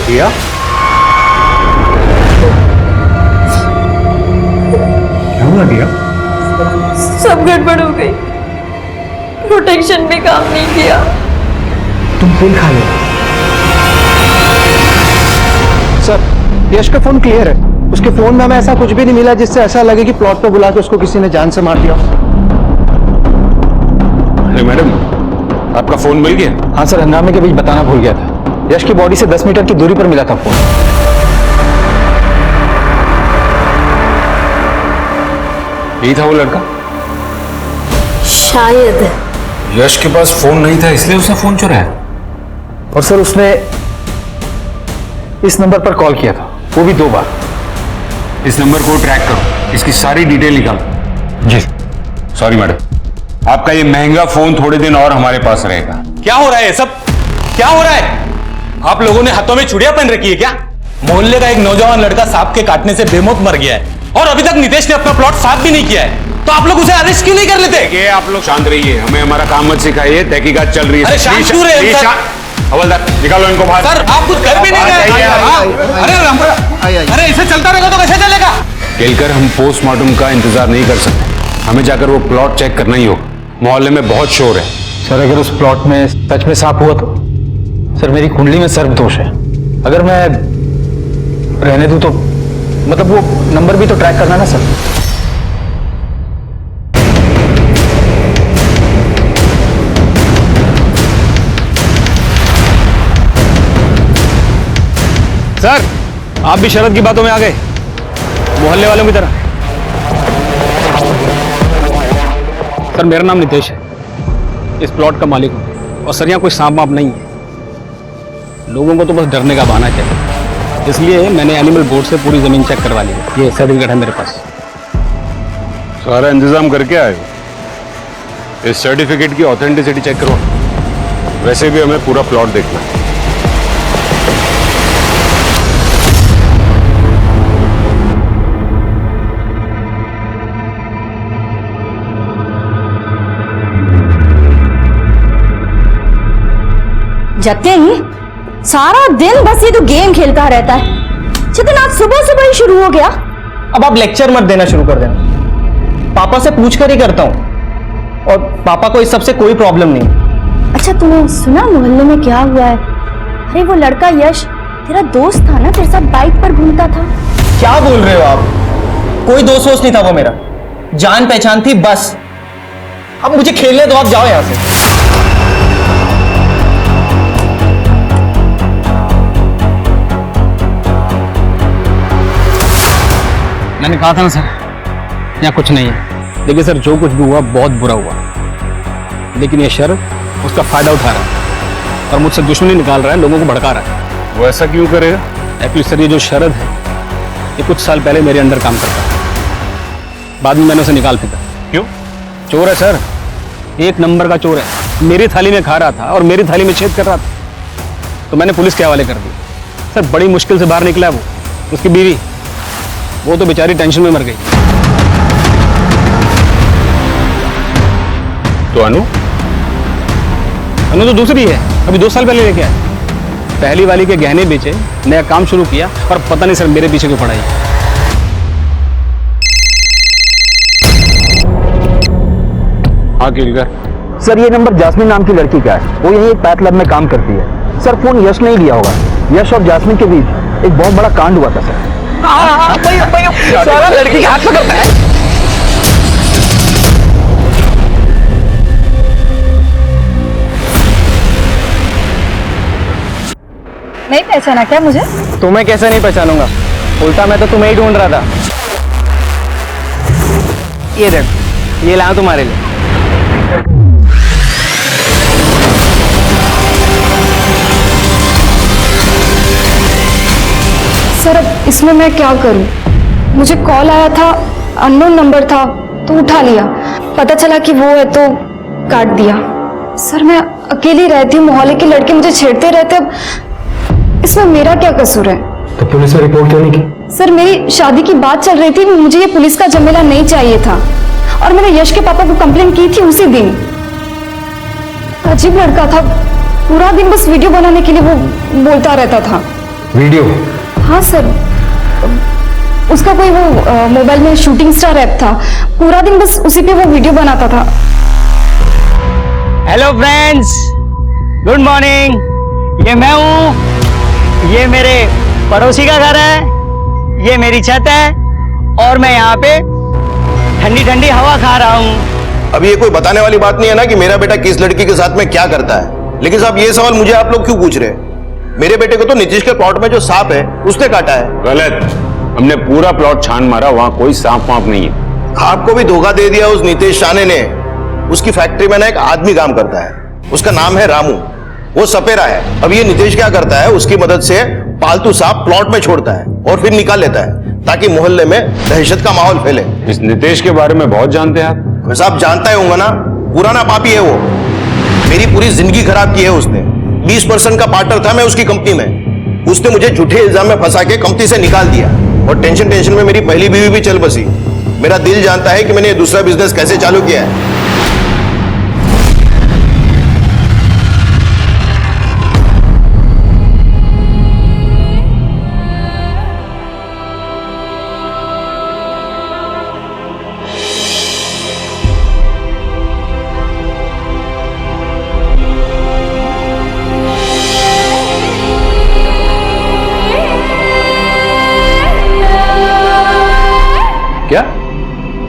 दिया? क्या हुआ दिया? सब गड़बड़ हो गई, प्रोटेक्शन भी काम नहीं किया। तुम पिल खा लो। सर, यश का फोन क्लियर है, उसके फोन में हमें ऐसा कुछ भी नहीं मिला जिससे ऐसा लगे कि प्लॉट पर बुला के उसको किसी ने जान से मार दिया। अरे मैडम, आपका फोन मिल गया? हाँ सर, हंगामे के बीच बताना भूल गया था, यश की बॉडी से 10 मीटर की दूरी पर मिला था फोन। यही था वो लड़का? शायद। यश के पास फोन नहीं था इसलिए उसने फोन चुराया। और सर उसने इस नंबर पर कॉल किया था, वो भी 2 बार। इस नंबर को ट्रैक करो, इसकी सारी डिटेल निकालो। जी। सॉरी मैडम, आपका ये महंगा फोन थोड़े दिन और हमारे पास रहेगा। क्या हो रहा है सब? क्या हो रहा है? आप लोगों ने हाथों में चूड़ियां पहन रखी है क्या? मोहल्ले का एक नौजवान लड़का सांप के काटने से बेमौत मर गया है और अभी तक नितेश ने अपना प्लॉट साफ भी नहीं किया है, तो आप लोग उसे अरेस्ट क्यों नहीं कर लेते? ये आप लोग शांत रहिए, हमें हमारा काम मत सिखाइए, तहकीकात चल रही है। अरे शांत क्यों रहे सर? हवलदार निकालो इनको बाहर। सर आप कुछ कर भी नहीं रहे। अरे इसे चलता रहेगा तो कैसे चलेगा? केलकर, हम पोस्टमार्टम का इंतजार नहीं कर सकते, हमें जाकर वो प्लॉट चेक करना ही होगा। मोहल्ले में बहुत शोर है। सर अगर उस प्लॉट में सच में सांप हुआ तो? सर मेरी कुंडली में सर्प दोष है, अगर मैं रहने दूं तो मतलब वो नंबर भी तो ट्रैक करना ना सर। सर आप भी शरद की बातों में आ गए, मोहल्ले वालों की तरह। सर मेरा नाम नितेश है, इस प्लॉट का मालिक हूँ, और सर यहाँ कोई सांप वाप नहीं है, लोगों को तो बस डरने का बहाना चाहिए, इसलिए मैंने एनिमल बोर्ड से पूरी जमीन चेक करवा ली है। ये सर्टिफिकेट है मेरे पास। सारा इंतजाम करके आए हो? इस सर्टिफिकेट की ऑथेंटिसिटी चेक करो। वैसे भी हमें पूरा प्लॉट देखना है। जगते ही सारा दिन बस ये तो गेम खेलता रहता है। जितना आज सुबह सुबह ही शुरू हो गया। अब आप लेक्चर मत देना शुरू कर देना, पापा से पूछकर ही करता हूँ, और पापा को इस सब से कोई प्रॉब्लम नहीं। अच्छा तूने सुना मोहल्ले में क्या हुआ है? अरे वो लड़का यश तेरा दोस्त था ना, तेरे साथ बाइक पर घूमता था। क्या बोल रहे हो आप? कोई दोस्त वोस्त नहीं था वो मेरा, जान पहचान थी बस। अब मुझे खेलने दो, आप जाओ यहां से। मैंने कहा था ना सर, यहाँ कुछ नहीं है। देखिए सर, जो कुछ भी हुआ बहुत बुरा हुआ, लेकिन ये शरद उसका फायदा उठा रहा है और मुझसे दुश्मनी निकाल रहा है, लोगों को भड़का रहा है। वो ऐसा क्यों करेगा? एक्चुअली सर ये जो शरद है ये कुछ साल पहले मेरे अंडर काम करता था, बाद में मैंने उसे निकाल फेंका। क्यों? चोर है सर, 1 नंबर का चोर है। मेरी थाली में खा रहा था और मेरी थाली में छेद कर रहा था, तो मैंने पुलिस के हवाले कर दिया। सर बड़ी मुश्किल से बाहर निकला वो, उसकी बीवी, वो तो बेचारी टेंशन में मर गई। तो अनु? अनु तो दूसरी है, अभी 2 साल पहले लेके आया। पहली वाली के गहने बेचे, नया काम शुरू किया, और पता नहीं सर मेरे पीछे क्यों पड़ा है। हाँ केलकर, सर ये नंबर जास्मिन नाम की लड़की का है, वो यही एक पैथ लैब में काम करती है। सर फोन यश ने ही लिया होगा। यश और जास्मिन के बीच एक बहुत बड़ा कांड हुआ था सर। सारा लड़की के हाथ पकड़ता है। नहीं पहचाना क्या मुझे? तुम्हें कैसे नहीं पहचानूंगा, उल्टा मैं तो तुम्हें ही ढूंढ रहा था। ये देख, ये लाया तुम्हारे लिए। सर अब इसमें मैं क्या करूं? मुझे कॉल आया था, अननोन नंबर था तो उठा लिया, पता चला कि वो है तो काट दिया। सर मैं अकेली रहती हूँ, मोहल्ले के लड़के मुझे छेड़ते रहते, अब इसमें मेरा क्या कसूर है? तो पुलिस में रिपोर्ट क्यों नहीं की? सर मेरी शादी की बात चल रही थी, मुझे ये पुलिस का झमेला नहीं चाहिए था और मैंने यश के पापा को कंप्लेंट की थी उसी दिन। अजीब लड़का था, पूरा दिन बस वीडियो बनाने के लिए वो बोलता रहता था। वीडियो? हाँ सर, उसका कोई वो मोबाइल में शूटिंग स्टार ऐप था, पूरा दिन बस उसी पे वो वीडियो बनाता था। Hello friends, good morning. ये मैं हूँ, ये मेरे पड़ोसी का घर है, ये मेरी छत है और मैं यहाँ पे ठंडी ठंडी हवा खा रहा हूँ। अब ये कोई बताने वाली बात नहीं है ना कि मेरा बेटा किस लड़की के साथ में क्या करता है। लेकिन साहब ये सवाल मुझे आप लोग क्यों पूछ रहे हैं? मेरे बेटे को तो नीतीश के प्लॉट में जो सांप है उसने काटा है। गलत, हमने पूरा प्लॉट छान मारा, वहां कोई सांप वाप नहीं है। आपको भी धोखा दे दिया उस नीतीश शाने ने। उसकी फैक्ट्री में ना एक आदमी काम करता है, उसका नाम है रामू, वो सपेरा है। अब ये नीतीश क्या करता है, उसकी मदद से पालतू सांप प्लॉट में छोड़ता है और फिर निकाल लेता है ताकि मोहल्ले में दहशत का माहौल फैले। इस नीतीश के बारे में बहुत जानते हैं आप? साहब जानता ही होगा ना, पुराना पापी है वो। मेरी पूरी जिंदगी खराब की है उसने। 20% का पार्टनर था मैं उसकी कंपनी में। उसने मुझे झूठे इल्जाम में फंसा के कंपनी से निकाल दिया और टेंशन में मेरी पहली बीवी भी चल बसी। मेरा दिल जानता है कि मैंने ये दूसरा बिजनेस कैसे चालू किया है। क्या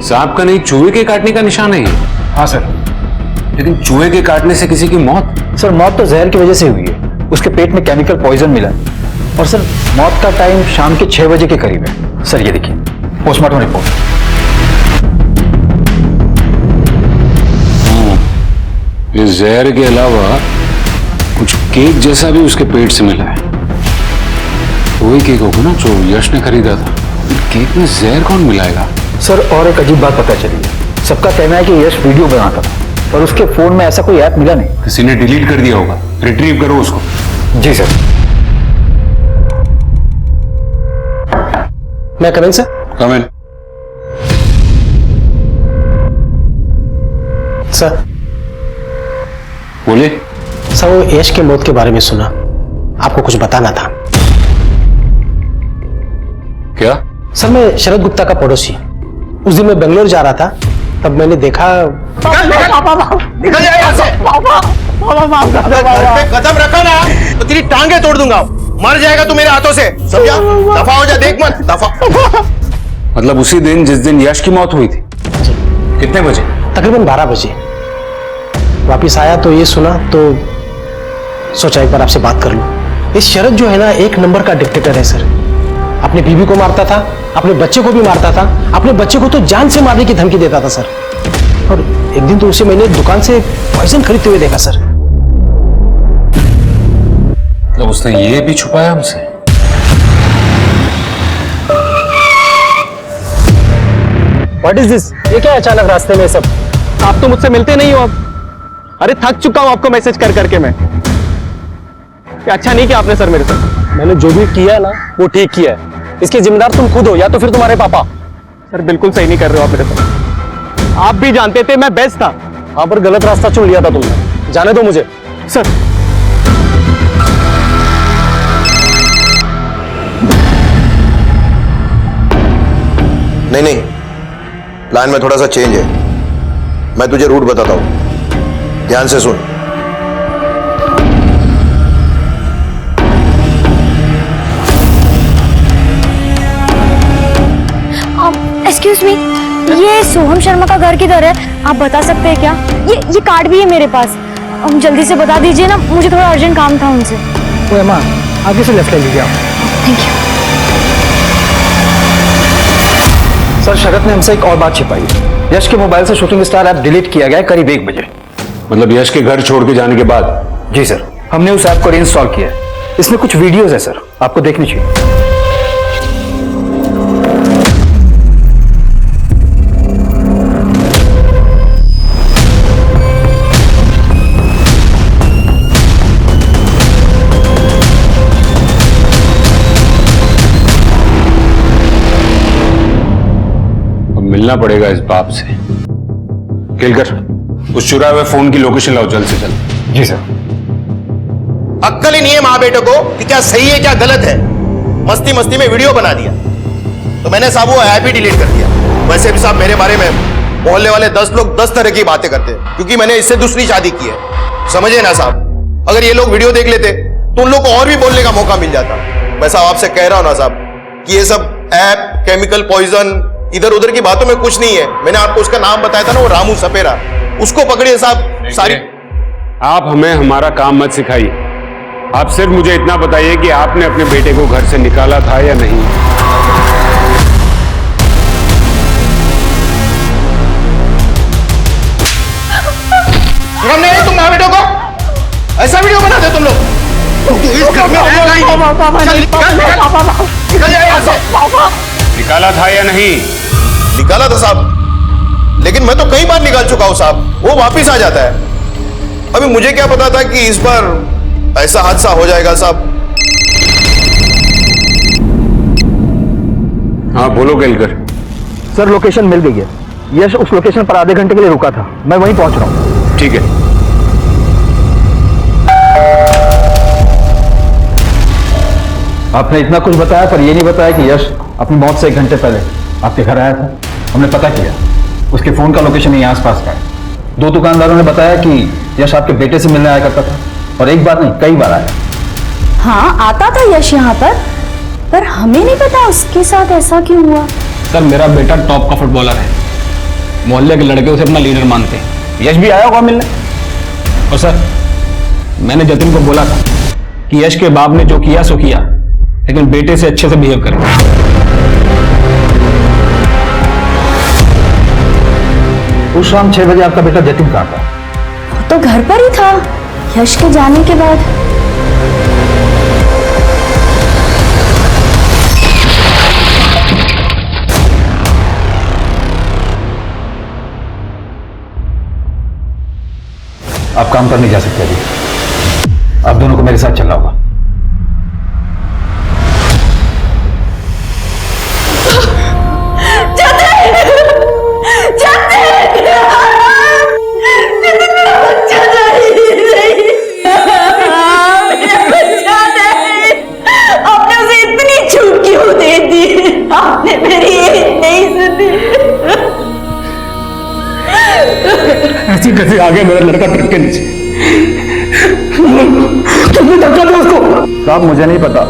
सांप का नहीं, चूहे के काटने का निशान है ये? हाँ सर। लेकिन चूहे के काटने से किसी की मौत? सर मौत तो जहर की वजह से हुई है, उसके पेट में केमिकल पॉइजन मिला है। और सर मौत का टाइम शाम के 6 बजे के करीब है। सर ये देखिए पोस्टमार्टम रिपोर्ट। इस जहर के अलावा कुछ केक जैसा भी उसके पेट से मिला है। वही केक होगा ना जो यश ने खरीदा था। केक में जहर कौन मिलाएगा? सर और एक अजीब बात पता चली है, सबका कहना है कि यश वीडियो बनाता था और उसके फोन में ऐसा कोई ऐप मिला नहीं। किसी ने डिलीट कर दिया होगा, रिट्रीव करो उसको। जी सर। मैं कम इन सर? कम इन। सर बोलिए। सर वो यश के मौत के बारे में सुना, आपको कुछ बताना था। क्या? सर मैं शरद गुप्ता का पड़ोसी। उस दिन मैं बेंगलोर जा रहा था, तब मैंने देखा। निकल जाए यहाँ से। कदम रखा ना तो तेरी टांगे तोड़ दूंगा, मर जाएगा तू मेरे हाथों से, समझा? दफा हो जा, देख मत, दफा। मतलब उसी दिन जिस दिन यश की मौत हुई थी? कितने बजे? तकरीबन 12 बजे। वापिस आया तो ये सुना तो सोचा एक बार आपसे बात कर लूं। इस शरद जो है ना, एक नंबर का डिक्टेटर है सर। अपनी बीवी को मारता था, अपने बच्चे को भी मारता था, अपने बच्चे को तो जान से मारने की धमकी देता था सर। और एक दिन तो उसे मैंने दुकान से पॉइजन खरीदते हुए देखा सर। मतलब उसने ये भी छुपाया हमसे? What is this? ये क्या अचानक रास्ते में सब? आप तो मुझसे मिलते नहीं हो अब। अरे थक चुका हूं आपको मैसेज कर करके मैं। क्या अच्छा नहीं किया आपने सर मेरे साथ। मैंने जो भी किया है ना वो ठीक किया है, इसके जिम्मेदार तुम खुद हो या तो फिर तुम्हारे पापा। सर बिल्कुल सही नहीं कर रहे हो आप मेरे साथ। आप भी जानते थे मैं बेस्ट था, वहां पर गलत रास्ता चुन लिया था तुमने। जाने दो मुझे सर। नहीं, प्लान में थोड़ा सा चेंज है। मैं तुझे रूट बताता हूं। ध्यान से सुन। एक्सक्यूज मी, ये सोहम शर्मा का घर किधर है? आप बता सकते हैं क्या? ये कार्ड भी है मेरे पास। जल्दी से बता दीजिए ना, मुझे थोड़ा अर्जेंट काम था उनसे। वो एमा, आगे से लेफ्ट ले लीजिए आप। Thank you. सर शरद ने हमसे एक और बात छिपाई। यश के मोबाइल से शूटिंग स्टार ऐप डिलीट किया गया है करीब 1 बजे। मतलब यश के घर छोड़ के जाने के बाद? जी सर, हमने उस ऐप को रीइंस्टॉल किया है। इसमें कुछ वीडियोस है सर, आपको देखनी चाहिए। मिलना पड़ेगा इस बाप से। केलकर, उस चुराए हुए फोन की लोकेशन लाओ जल्द से जल्द। जी सर। अक्कल ही नहीं है माँ बेटे को कि क्या सही है क्या गलत है। मस्ती मस्ती में वीडियो बना दिया तो मैंने साहब वो ऐप ही डिलीट कर दिया। वैसे भी साहब मेरे बारे में मोहल्ले वाले 10 लोग 10 तरह की बातें करते हैं क्योंकि मैंने इससे दूसरी शादी की है। समझे ना साहब, अगर ये लोग वीडियो देख लेते तो उन लोग को और भी बोलने का मौका मिल जाता। मैं साहब आपसे कह रहा हूं ना साहब कि ये सब ऐप, केमिकल पॉइजन, इधर उधर की बातों में कुछ नहीं है। मैंने आपको उसका नाम बताया था ना, वो रामू सपेरा, उसको पकड़िए साहब। सारी आप हमें हमारा काम मत सिखाइए। आप सिर्फ मुझे इतना बताइए कि आपने अपने बेटे को घर से निकाला था या नहीं। हमने तुम माँ बेटों को ऐसा वीडियो बना दे तुम लोग। इस घर में रहना ही नहीं। निकल जाए यहाँ से। निकाला था या नहीं? निकाला था साहब, लेकिन मैं तो कई बार निकाल चुका हूं साहब, वो वापिस आ जाता है। अभी मुझे क्या पता था कि इस बार ऐसा हादसा हो जाएगा साहब। हाँ बोलो केलकर। सर लोकेशन मिल गई है। यश उस लोकेशन पर आधे घंटे के लिए रुका था, मैं वहीं पहुंच रहा हूं। ठीक है। आपने इतना कुछ बताया पर यह नहीं बताया कि यश अपनी मौत से 1 घंटे पहले आपके घर आया था। हमने पता किया, उसके फोन का लोकेशन यहीं आसपास का है। 2 दुकानदारों ने बताया कि यश आपके बेटे से मिलने आया करता था और एक बार नहीं कई बार आया। हाँ आता था यश यहाँ पर हमें नहीं पता उसके साथ ऐसा क्यों हुआ। सर मेरा बेटा टॉप का फुटबॉलर है, मोहल्ले के लड़के उसे अपना लीडर मानते हैं। यश भी आया होगा मिलने। और सर मैंने जतिन को बोला था कि यश के बाप ने जो किया सो किया, लेकिन बेटे से अच्छे से बिहेव करें। उस शाम 6 बजे आपका बेटा जतिन कहाँ था? वो तो घर पर ही था यश के जाने के बाद। आप काम पर नहीं जा सकते अभी, आप दोनों को मेरे साथ चलना होगा। आपने उसे इतनी छूट क्यों दे दी? आपने मेरी एक नहीं सुनी। ऐसी कैसे आ गया मेरा लड़का ट्रक के नीचे? तुमने धक्का दिया उसको? साहब मुझे नहीं पता,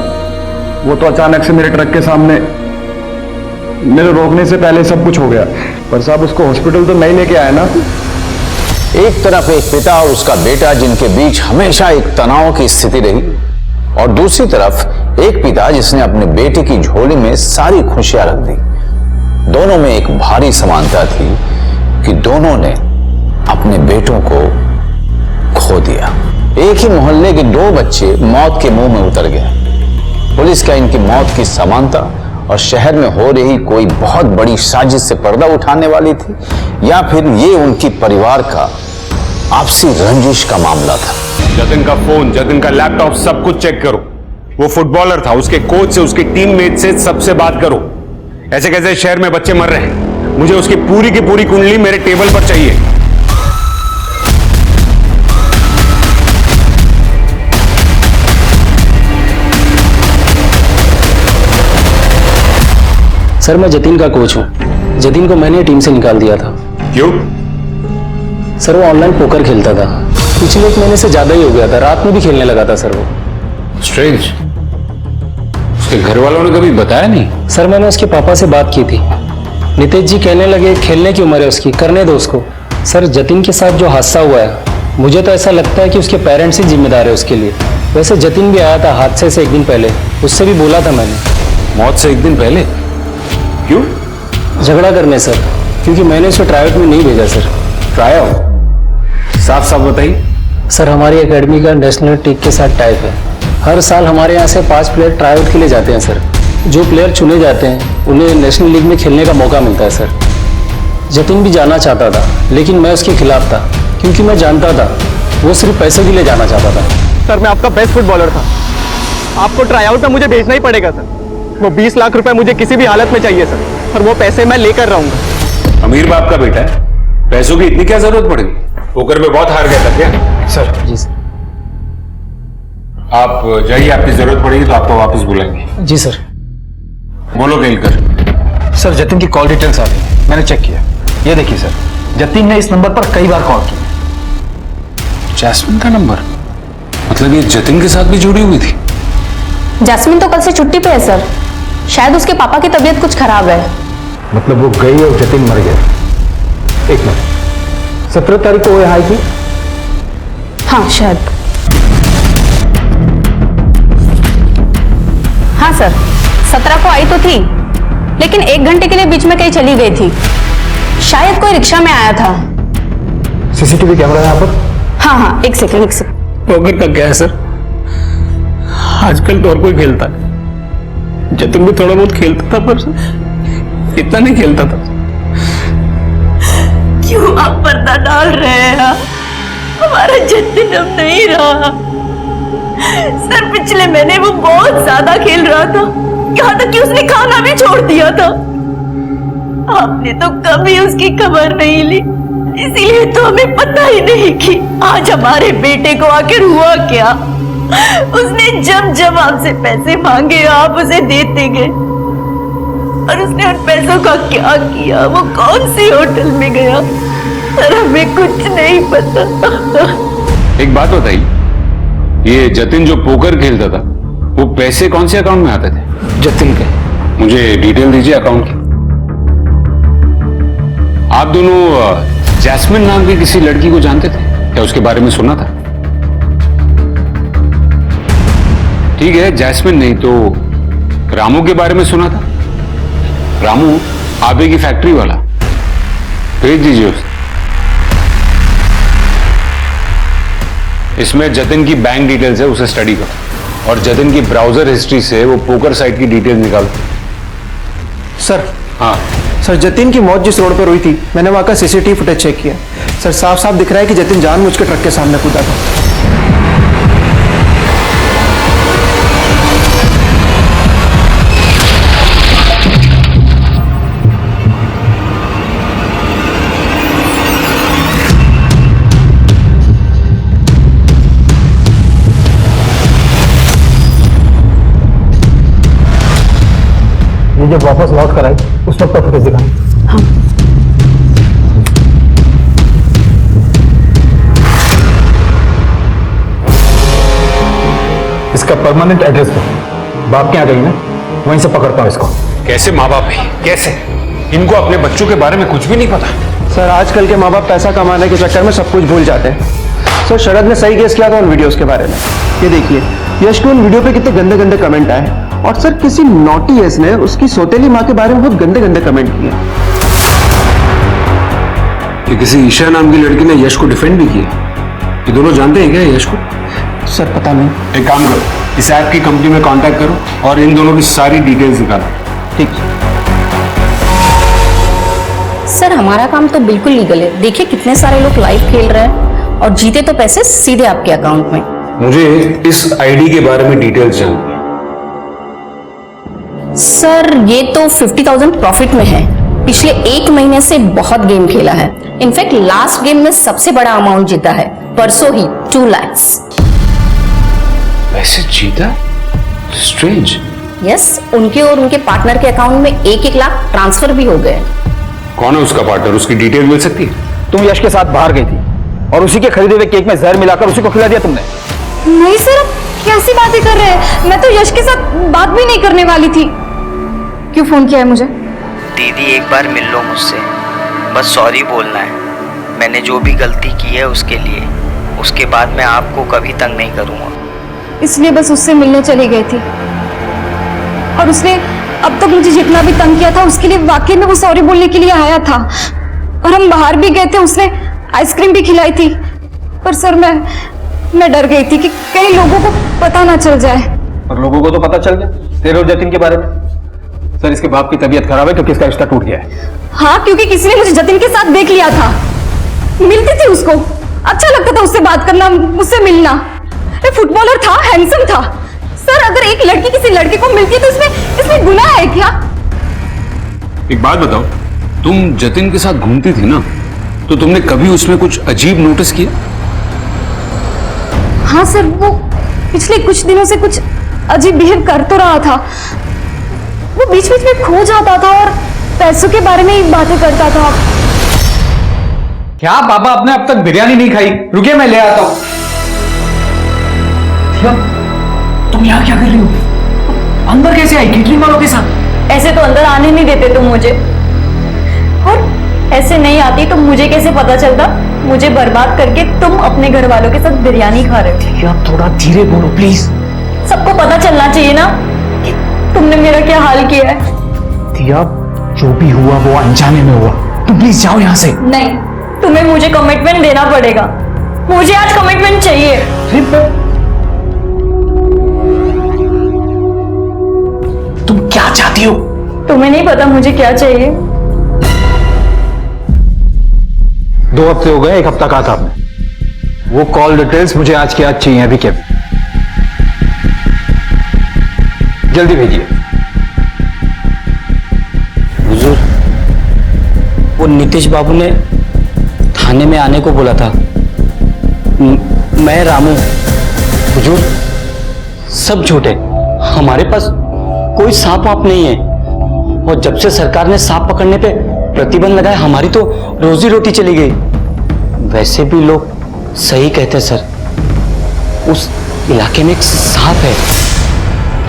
वो तो अचानक से मेरे ट्रक के सामने, मेरे रोकने से पहले सब कुछ हो गया। पर साहब उसको हॉस्पिटल तो नहीं लेके आया ना। एक तरफ एक पिता और उसका बेटा जिनके बीच हमेशा एक तनाव की स्थिति रही, और दूसरी तरफ एक पिता जिसने अपने बेटे की झोली में सारी खुशियां रख दी। दोनों में एक भारी समानता थी कि दोनों ने अपने बेटों को खो दिया। एक ही मोहल्ले के 2 बच्चे मौत के मुंह में उतर गए। पुलिस का इनकी मौत की समानता और शहर में हो रही कोई बहुत बड़ी साजिश से पर्दा उठाने वाली थी, या फिर ये उनकी परिवार का आपसी रंजिश का मामला था। जतिन का फोन, जतिन का लैपटॉप, सब कुछ चेक करो। वो फुटबॉलर था, उसके कोच से, उसके टीममेट से सबसे बात करो। ऐसे कैसे शहर में बच्चे मर रहे हैं, मुझे उसकी पूरी की पूरी कुंडली मेरे टेबल पर चाहिए। सर मैं जतिन का कोच हूँ। जतिन को मैंने टीम से निकाल दिया था। क्यों? सर वो ऑनलाइन पोकर खेलता था। पिछले 1 महीने से ज्यादा ही हो गया था, रात में भी खेलने लगा था सर वो। स्ट्रेंज। उसके घर वालों ने कभी बताया नहीं? सर मैंने उसके पापा से बात की थी, नितेश जी कहने लगे खेलने की उम्र है उसकी, करने दो उसको। सर जतिन के साथ जो हादसा हुआ है, मुझे तो ऐसा लगता है कि उसके पेरेंट्स ही जिम्मेदार है उसके लिए। वैसे जतिन भी आया था हादसे से 1 दिन पहले, उससे भी बोला था मैंने। मौत से 1 दिन पहले? क्यों? झगड़ा करने सर, क्योंकि मैंने उसे ट्राई आउट में नहीं भेजा सर। Try out? साफ साफ बताइए। सर हमारी एकेडमी का नेशनल टीम के साथ टाइप है। हर साल हमारे यहाँ से 5 प्लेयर ट्राई आउट के लिए जाते हैं सर। जो प्लेयर चुने जाते हैं उन्हें नेशनल लीग में खेलने का मौका मिलता है सर। जतिन भी जाना चाहता था, लेकिन मैं उसके खिलाफ था, क्योंकि मैं जानता था वो सिर्फ पैसे के लिए जाना चाहता था। सर मैं आपका बेस्ट फुटबॉलर था, आपको ट्राई आउट में मुझे भेजना ही पड़ेगा सर। वो 20 लाख रुपए मुझे किसी भी हालत में चाहिए सर, और वो पैसे मैं लेकर रहूंगा। अमीर बाप का बेटा है, पैसों की इतनी क्या जरूरत पड़ेगी? पोकर में बहुत हार गया था क्या? सर जी सर। आप जाइए, आपकी जरूरत पड़ेगी तो आपको वापस बुलाएंगे। जी सर। बोलो केलकर। सर जतिन की कॉल डिटेल्स आ गई, मैंने चेक किया। ये देखिए सर, जतिन ने इस नंबर पर कई बार कॉल की। जैस्मिन का नंबर? मतलब ये जतिन के साथ भी जुड़ी हुई थी? जैस्मिन तो कल से छुट्टी पे है सर, शायद उसके पापा की तबीयत कुछ खराब है। मतलब वो गई और जतिन मर गया? 1 मिनट, 17 तारीख को वो यहाँ आई थी? हाँ शायद। हाँ सर, 17 को आई तो थी, लेकिन 1 घंटे के लिए बीच में कहीं चली गई थी। शायद कोई रिक्शा में आया था। सीसीटीवी कैमरा है यहाँ पर? हाँ, एक सेकंड। पोकर का क्या है सर, आजकल तो और कोई खेलता है। जतिन भी थोड़ा बहुत खेलता था, पर इतना नहीं खेलता था। क्यों आप पर्दा डाल रहे हैं? हमारा जतिन अब नहीं रहा सर। पिछले महीने वो बहुत ज्यादा खेल रहा था, यहाँ तक कि उसने खाना भी छोड़ दिया था। आपने तो कभी उसकी खबर नहीं ली, इसीलिए तो हमें पता ही नहीं कि आज हमारे बेटे को आखिर हुआ क्या। उसने जब जब आपसे पैसे मांगे आप उसे देते गए, और उसने उन पैसों का क्या किया, वो कौन सी होटल में गया, सर हमें कुछ नहीं पता। एक बात बताइए, ये जतिन जो पोकर खेलता था, वो पैसे कौन से अकाउंट में आते थे? जतिन के। मुझे डिटेल दीजिए अकाउंट की। आप दोनों जैस्मिन नाम की किसी लड़की को जानते थे क्या? उसके बारे में सुना था? ठीक है, जैस्मिन नहीं तो रामू के बारे में सुना था? रामू आबे की फैक्ट्री वाला, भेज दीजिए उसे। इसमें जतिन की बैंक डिटेल्स है, उसे स्टडी करो, और जतिन की ब्राउजर हिस्ट्री से वो पोकर साइट की डिटेल्स निकालो। सर। हाँ सर, जतिन की मौत जिस रोड पर हुई थी, मैंने वहां का सीसीटीवी फुटेज चेक किया। सर साफ साफ दिख रहा है कि जतिन जानबूझ के ट्रक के सामने कूदा था। ये जब वापस लौट कर आई उस वक्त का फुटेज दिखाएं। हाँ। इसका परमानेंट एड्रेस दो, बाप के यहाँ गई मैं वहीं से पकड़ता हूँ इसको। कैसे माँ बाप है? कैसे? इनको अपने बच्चों के बारे में कुछ भी नहीं पता। सर आजकल के माँ बाप पैसा कमाने के चक्कर में सब कुछ भूल जाते हैं। सर शरद ने सही गेस किया था उन वीडियोस के बारे में। ये देखिए, यश के उन वीडियो पे कितने गंदे गंदे कमेंट आए, और सर किसी नॉटी यश ने उसकी सौतेली माँ के बारे में बहुत गंदे गंदे कमेंट किए। कि किसी ईशा नाम की लड़की ने यश को डिफेंड भी किया। ये दोनों जानते हैं क्या यश को? सर पता नहीं। एक काम करो, इस ऐप की कंपनी में कांटेक्ट करो और इन दोनों की सारी डिटेल्स निकालो। ठीक। सर हमारा काम तो बिल्कुल लीगल है, देखिए कितने सारे लोग लाइव खेल रहे हैं और जीते तो पैसे सीधे आपके अकाउंट में। मुझे इस आईडी के बारे में डिटेल्स जाननी है। सर ये तो 50,000 प्रॉफिट में है, पिछले 1 महीने से बहुत गेम खेला है। इनफैक्ट लास्ट गेम में सबसे बड़ा अमाउंट जीता है, परसों ही 2 लाख। वैसे जीता? स्ट्रेंज। यस, उनके और उनके पार्टनर के अकाउंट में 1-1 लाख ट्रांसफर भी हो गए। कौन है उसका पार्टनर? उसकी डिटेल मिल सकती है? तुम यश के साथ बाहर गई थी, और उसी के खरीदे हुए केक में जहर मिलाकर उसी को खिला दिया तुमने। नहीं सर, आप कैसी बातें कर रहे हैं? मैं तो यश के साथ बात भी नहीं करने वाली थी। क्यों फोन किया है मुझे? दीदी एक बार मिल लो मुझसे, बस सॉरी बोलना है। मैंने जो भी गलती की है उसके लिए, उसके बाद मैं आपको कभी तंग नहीं करूँगा। इसलिए बस उससे मिलने चली गई थी, और उसने अब तक मुझे जितना भी तंग किया था उसके लिए वाकई में वो सॉरी बोलने के लिए आया था। और हम बाहर भी गए थे, उसने आइसक्रीम भी खिलाई थी। पर सर मैं डर गई थी कि कई लोगों को पता ना चल जाए। और लोगों को तो पता चल गया तेरे और जतिन के बारे में। सर इसके बाप की तबीयत खराब है क्योंकि इसका रिश्ता टूट गया है। हाँ, क्योंकि किसी ने मुझे जतिन के साथ देख लिया था। मिलती थी उसको, अच्छा लगता था उससे बात करना, मुझसे मिलना। फुटबॉलर था, हैंडसम था। सर अगर एक लड़की किसी लड़के को मिलती है तो इसमें गुनाह है क्या? एक बात बताओ, तुम जतिन के साथ घूमती थी ना, तो तुमने कभी उसमें कुछ अजीब नोटिस किया? हाँ सर, वो पिछले कुछ दिनों से कुछ अजीब बिहेव कर तो रहा था। वो बीच बीच में खो जाता था और पैसों के बारे में ही बातें करता था। क्या पापा आपने अब तक बिरयानी नहीं खाई? रुकिए मैं ले आता हूं। तुम यहाँ क्या कर रही हो? अंदर कैसे आई केटरिंग वालों के साथ? ऐसे तो अंदर आने नहीं देते तुम मुझे, और ऐसे नहीं आती तो मुझे कैसे पता चलता? मुझे बर्बाद करके तुम अपने घर वालों के साथ बिरयानी खा रहे हो। क्या थोड़ा धीरे बोलो प्लीज। सबको पता चलना चाहिए ना कि तुमने मेरा क्या हाल किया है। दिया, जो भी हुआ वो अनजाने में हुआ। तुम प्लीज जाओ यहाँ से। नहीं, तुम्हें मुझे कमिटमेंट देना पड़ेगा। मुझे आज कमिटमेंट चाहिए। तुम क्या चाहती हो? तुम्हें नहीं पता मुझे क्या चाहिए? 2 हफ्ते हो गए, 1 हफ्ता कहा था आपने। वो कॉल डिटेल्स मुझे आज की आज चाहिए, अभी के अभी। जल्दी भेजिए। हुजूर, वो नीतीश बाबू ने थाने में आने को बोला था। मैं रामू। हुजूर, सब झूठे, हमारे पास कोई सांप वाप नहीं है। और जब से सरकार ने सांप पकड़ने पे प्रतिबंध लगाया, हमारी तो रोजी रोटी चली गई। वैसे भी लोग सही कहते सर, उस इलाके में एक सांप है।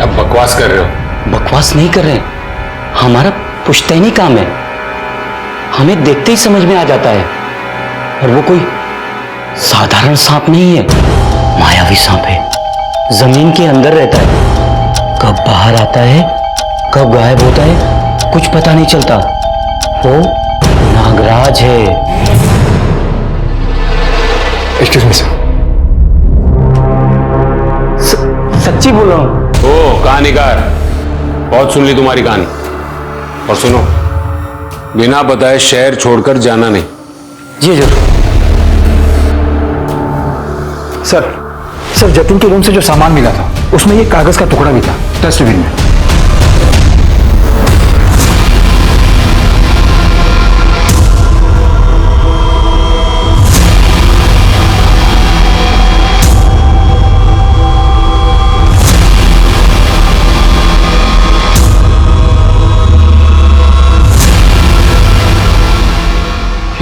अब बकवास कर रहे हो? बकवास नहीं कर रहे, हमारा पुश्तैनी काम है। हमें देखते ही समझ में आ जाता है। और वो कोई साधारण सांप नहीं है, मायावी सांप है। जमीन के अंदर रहता है, कब बाहर आता है कब गायब होता है कुछ पता नहीं चलता। वो नागराज है। Excuse me sir. सच्ची बोल रहा हूं। ओ कहानीकार, बहुत सुन ली तुम्हारी कहानी। और सुनो, बिना बताए शहर छोड़कर जाना नहीं। जी जरूर। सर जतिन के रूम से जो सामान मिला था उसमें ये कागज का टुकड़ा भी था, डस्टबिन में।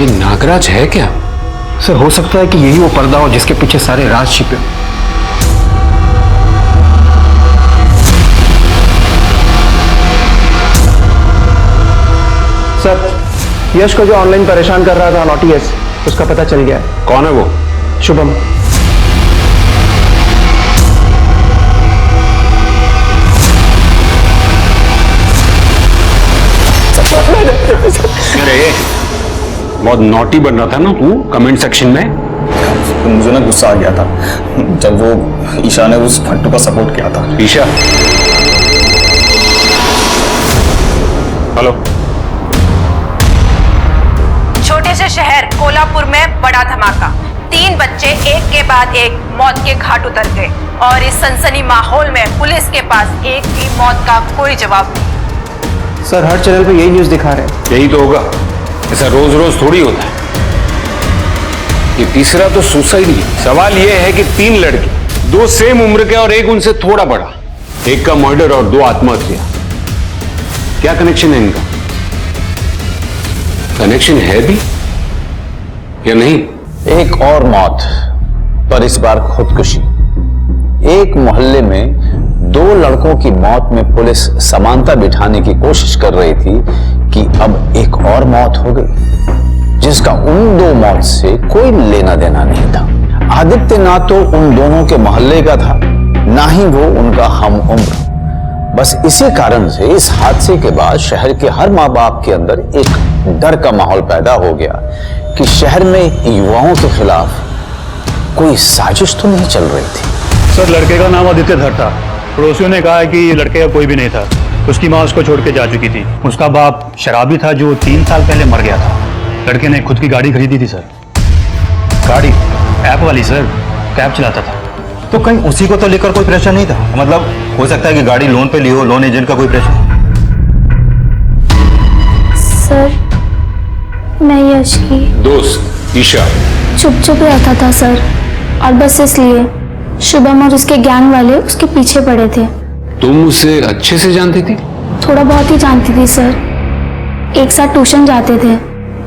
ये नागराज है क्या? सर हो सकता है कि यही वो पर्दा हो जिसके पीछे सारे राज छिपे। सर, यश को जो ऑनलाइन परेशान कर रहा था नॉटी यश, उसका पता चल गया है। कौन है वो? शुभम। अरे बहुत नॉटी बन रहा था ना तू कमेंट सेक्शन में। तो मुझे ना गुस्सा आ गया था जब वो ईशा ने उस फट्टू का सपोर्ट किया था। ईशा? हेलो। छोटे से शहर कोल्हापुर में बड़ा धमाका। 3 बच्चे एक के बाद एक मौत के घाट उतर गए और इस सनसनी माहौल में पुलिस के पास एक भी मौत का कोई जवाब नहीं। सर हर चैनल पे यही न्यूज दिखा रहे हैं। यही तो होगा, ऐसा रोज रोज थोड़ी होता है। ये तीसरा तो सुसाइड ही। सवाल ये है कि 3 लड़के, 2 सेम उम्र के और एक उनसे थोड़ा बड़ा, एक का मर्डर और 2 आत्महत्या। क्या कनेक्शन है इनका? कनेक्शन है भी या नहीं? एक और मौत, पर इस बार खुदकुशी। एक मोहल्ले में दो लड़कों की मौत में पुलिस समानता बिठाने की कोशिश कर रही थी कि अब एक और मौत हो गई, जिसका उन दो मौत से कोई लेना देना नहीं था। आदित्य ना तो उन दोनों के मोहल्ले का था, ना ही वो उनका हम उम्र। बस इसी कारण से इस हादसे के बाद शहर के हर माँ बाप के अंदर एक डर का माहौल पैदा हो गया कि शहर में युवाओं के खिलाफ कोई साजिश तो नहीं चल रही थी। सर, लड़के का नाम आदित्य धर था। पड़ोसियों ने कहा है कि लड़के का कोई भी नहीं था। उसकी माँ उसको छोड़ के जा चुकी थी। उसका बाप शराबी था जो 3 साल पहले मर गया था। लड़के ने खुद की गाड़ी खरीदी थी सर। गाड़ी? ऐप वाली सर, कैब चलाता था। तो कहीं उसी को तो लेकर कोई प्रेशर नहीं था? मतलब हो सकता है कि गाड़ी लोन पे ली हो, लोन एजेंट का कोई प्रेशर। सर, मैं यश की दोस्त ईशा चुप चुप रहता था सर, और बस इसलिए शुभम और उसके गैंग वाले उसके पीछे पड़े थे। तुम उसे अच्छे से जानती थी? थोड़ा बहुत ही जानती थी सर, एक साथ ट्यूशन जाते थे,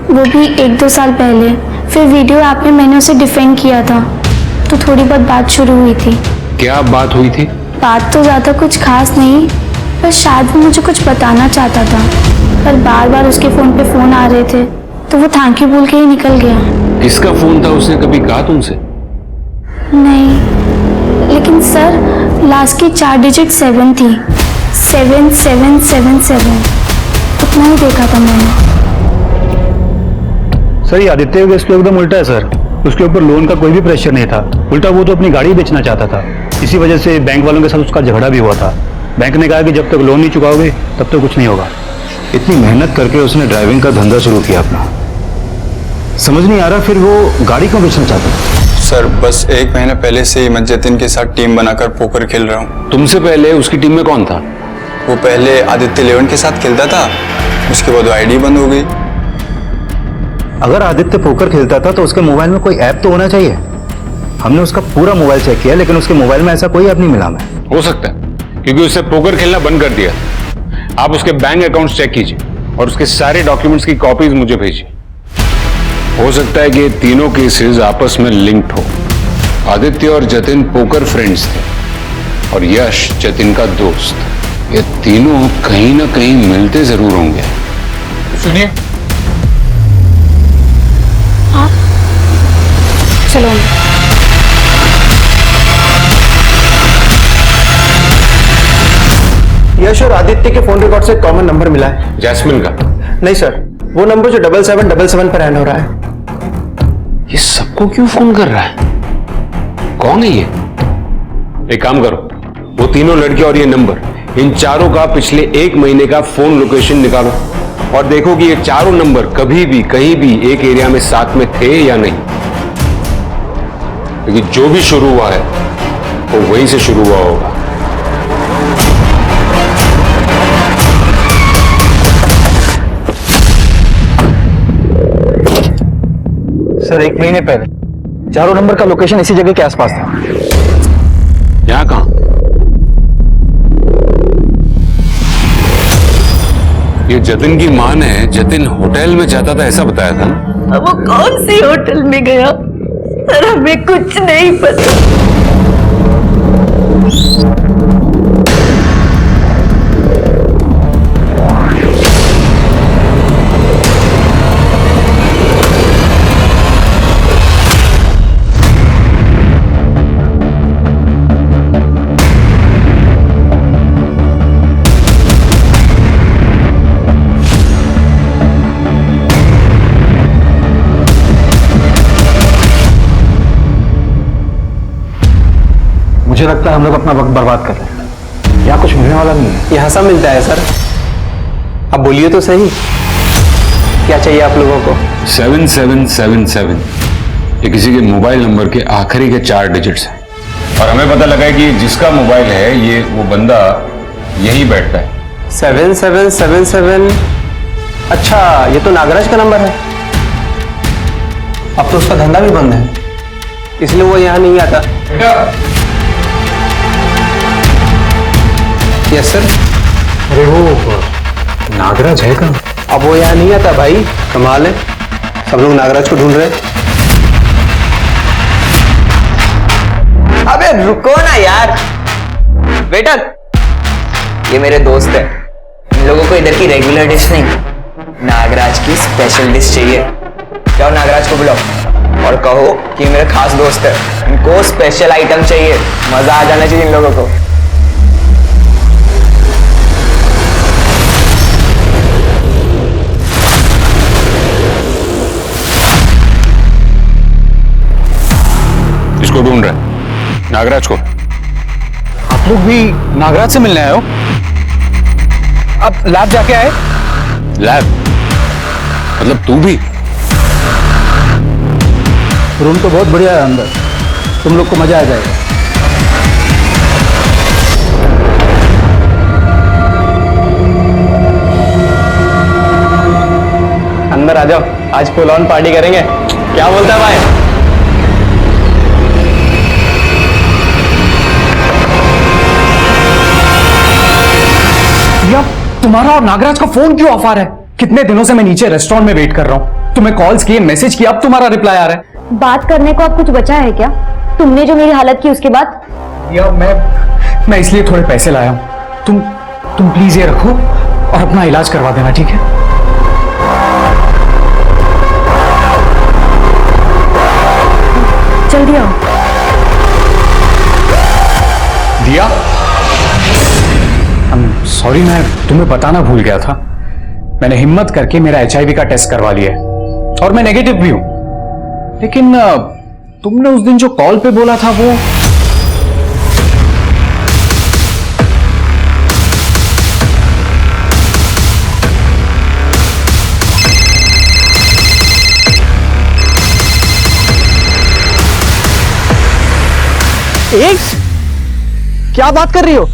वो भी 1-2 साल पहले। फिर वीडियो ऐप में मैंने उसे डिफेंड किया था, तो थोड़ी बहुत बात शुरू हुई थी। क्या बात हुई थी? बात तो ज्यादा कुछ खास नहीं, पर शायद वो मुझे कुछ बताना चाहता था, पर बार बार उसके फोन पे फोन आ रहे थे, तो वो थैंक यू बोल के ही निकल गया। किसका फोन था? उसने कभी कहा तुमसे? नहीं, लेकिन सर लास्ट की 4 डिजिट 7 थी, 7777, उतना ही देखा था मैंने। सर, ये आदित्य का केस तो एकदम उल्टा है सर। उसके ऊपर लोन का कोई भी प्रेशर नहीं था, उल्टा वो तो अपनी गाड़ी बेचना चाहता था। इसी वजह से बैंक वालों के साथ उसका झगड़ा भी हुआ था। बैंक ने कहा कि जब तक लोन नहीं चुकाओगे तब तक कुछ नहीं होगा। इतनी मेहनत करके उसने ड्राइविंग का धंधा शुरू किया अपना, समझ नहीं आ रहा फिर वो गाड़ी क्यों बेचना चाहता था? सर, बस 1 महीने पहले से मैं जतिन के साथ टीम बनाकर पोकर खेल रहा हूँ। तुमसे पहले उसकी टीम में कौन था? वो पहले आदित्य 11 के साथ खेलता था, उसके बाद आईडी बंद हो गई। अगर आदित्य पोकर खेलता था तो उसके मोबाइल में कोई ऐप तो होना चाहिए। हमने उसका पूरा मोबाइल चेक किया, लेकिन उसके मोबाइल में ऐसा कोई ऐप नहीं मिला हमें। हो सकता है क्योंकि उसने पोकर खेलना बंद कर दिया। आप उसके बैंक अकाउंट्स चेक कीजिए और उसके सारे डॉक्यूमेंट्स की कॉपीज मुझे भेजिए। हो सकता है कि ये तीनों केसेस आपस में लिंक्ड हो। आदित्य और जतिन पोकर फ्रेंड्स थे और यश जतिन का दोस्त। ये तीनों कहीं ना कहीं मिलते जरूर होंगे। सुनिए, चलो। यश और आदित्य के फोन रिकॉर्ड से कॉमन नंबर मिला है। जैस्मिन का? नहीं सर, वो नंबर जो 7777 पर एंड हो रहा है। ये सबको क्यों फोन कर रहा है? कौन है ये? एक काम करो, वो तीनों लड़के और ये नंबर, इन चारों का पिछले 1 महीने का फोन लोकेशन निकालो और देखो कि ये चारों नंबर कभी भी कहीं भी एक एरिया में साथ में थे या नहीं। क्योंकि जो भी शुरू हुआ है वो वहीं से शुरू हुआ होगा। सर, 1 महीने पहले चारों नंबर का लोकेशन इसी जगह के आसपास था। यहां कहां? ये जतिन की मां ने जतिन होटल में जाता था ऐसा बताया था ना? वो कौन सी होटल में गया सर, हमें कुछ नहीं पता। मुझे लगता है हम लोग अपना वक्त बर्बाद कर रहे हैं। यहाँ कुछ मिलने वाला नहीं है। यहाँ सब मिलता है सर। अब बोलिए तो सही, क्या चाहिए आप लोगों को? 7777 ये किसी के मोबाइल नंबर के आखिरी के 4 डिजिट्स हैं और हमें पता लगा है कि जिसका मोबाइल है ये वो बंदा यही बैठता है। 7777। अच्छा, ये तो नागराज का नंबर है। अब तो उसका धंधा भी बंद है, इसलिए वो यहाँ नहीं आता। Yes sir. अरे वो नागराज है कहाँ? अब वो यहाँ नहीं आता भाई, कमाल है, सब लोग नागराज को ढूंढ रहे हैं। अरे रुको ना यार, बेटा ये मेरे दोस्त है, इन लोगों को इधर की रेगुलर डिश नहीं, नागराज की स्पेशल डिश चाहिए। जाओ नागराज को बुलाओ और कहो कि मेरा खास दोस्त है, इनको स्पेशल आइटम चाहिए, मजा आ जाना चाहिए इन लोगों को। इसको ढूंढ रहे हैं, नागराज को। आप लोग भी नागराज से मिलने आए हो? अब लैब जाके आए? लैब मतलब तू भी? रूम तो बहुत बढ़िया है अंदर, तुम लोग को मजा आ जाएगा। अंदर आ जाओ, आज फुल ऑन पार्टी करेंगे। क्या बोलता है भाई? तुम्हारा और नागराज का फोन क्यों ऑफ आ रहा है? कितने दिनों से मैं नीचे रेस्टोरेंट में वेट कर रहा हूँ, तुम्हें कॉल्स किए, मैसेज किया, अब तुम्हारा रिप्लाई आ रहा है। बात करने को अब कुछ बचा है क्या? तुमने जो मेरी हालत की उसके बाद? यार मैं इसलिए थोड़े पैसे लाया हूँ, तुम प्लीज ये रखो और अपना इलाज करवा देना, ठीक है? जल्दी आओ। दिया, सॉरी मैं तुम्हें बताना भूल गया था। मैंने हिम्मत करके मेरा HIV का टेस्ट करवा लिया है और मैं नेगेटिव भी हूं, लेकिन तुमने उस दिन जो कॉल पे बोला था वो एड्स? क्या बात कर रही हो?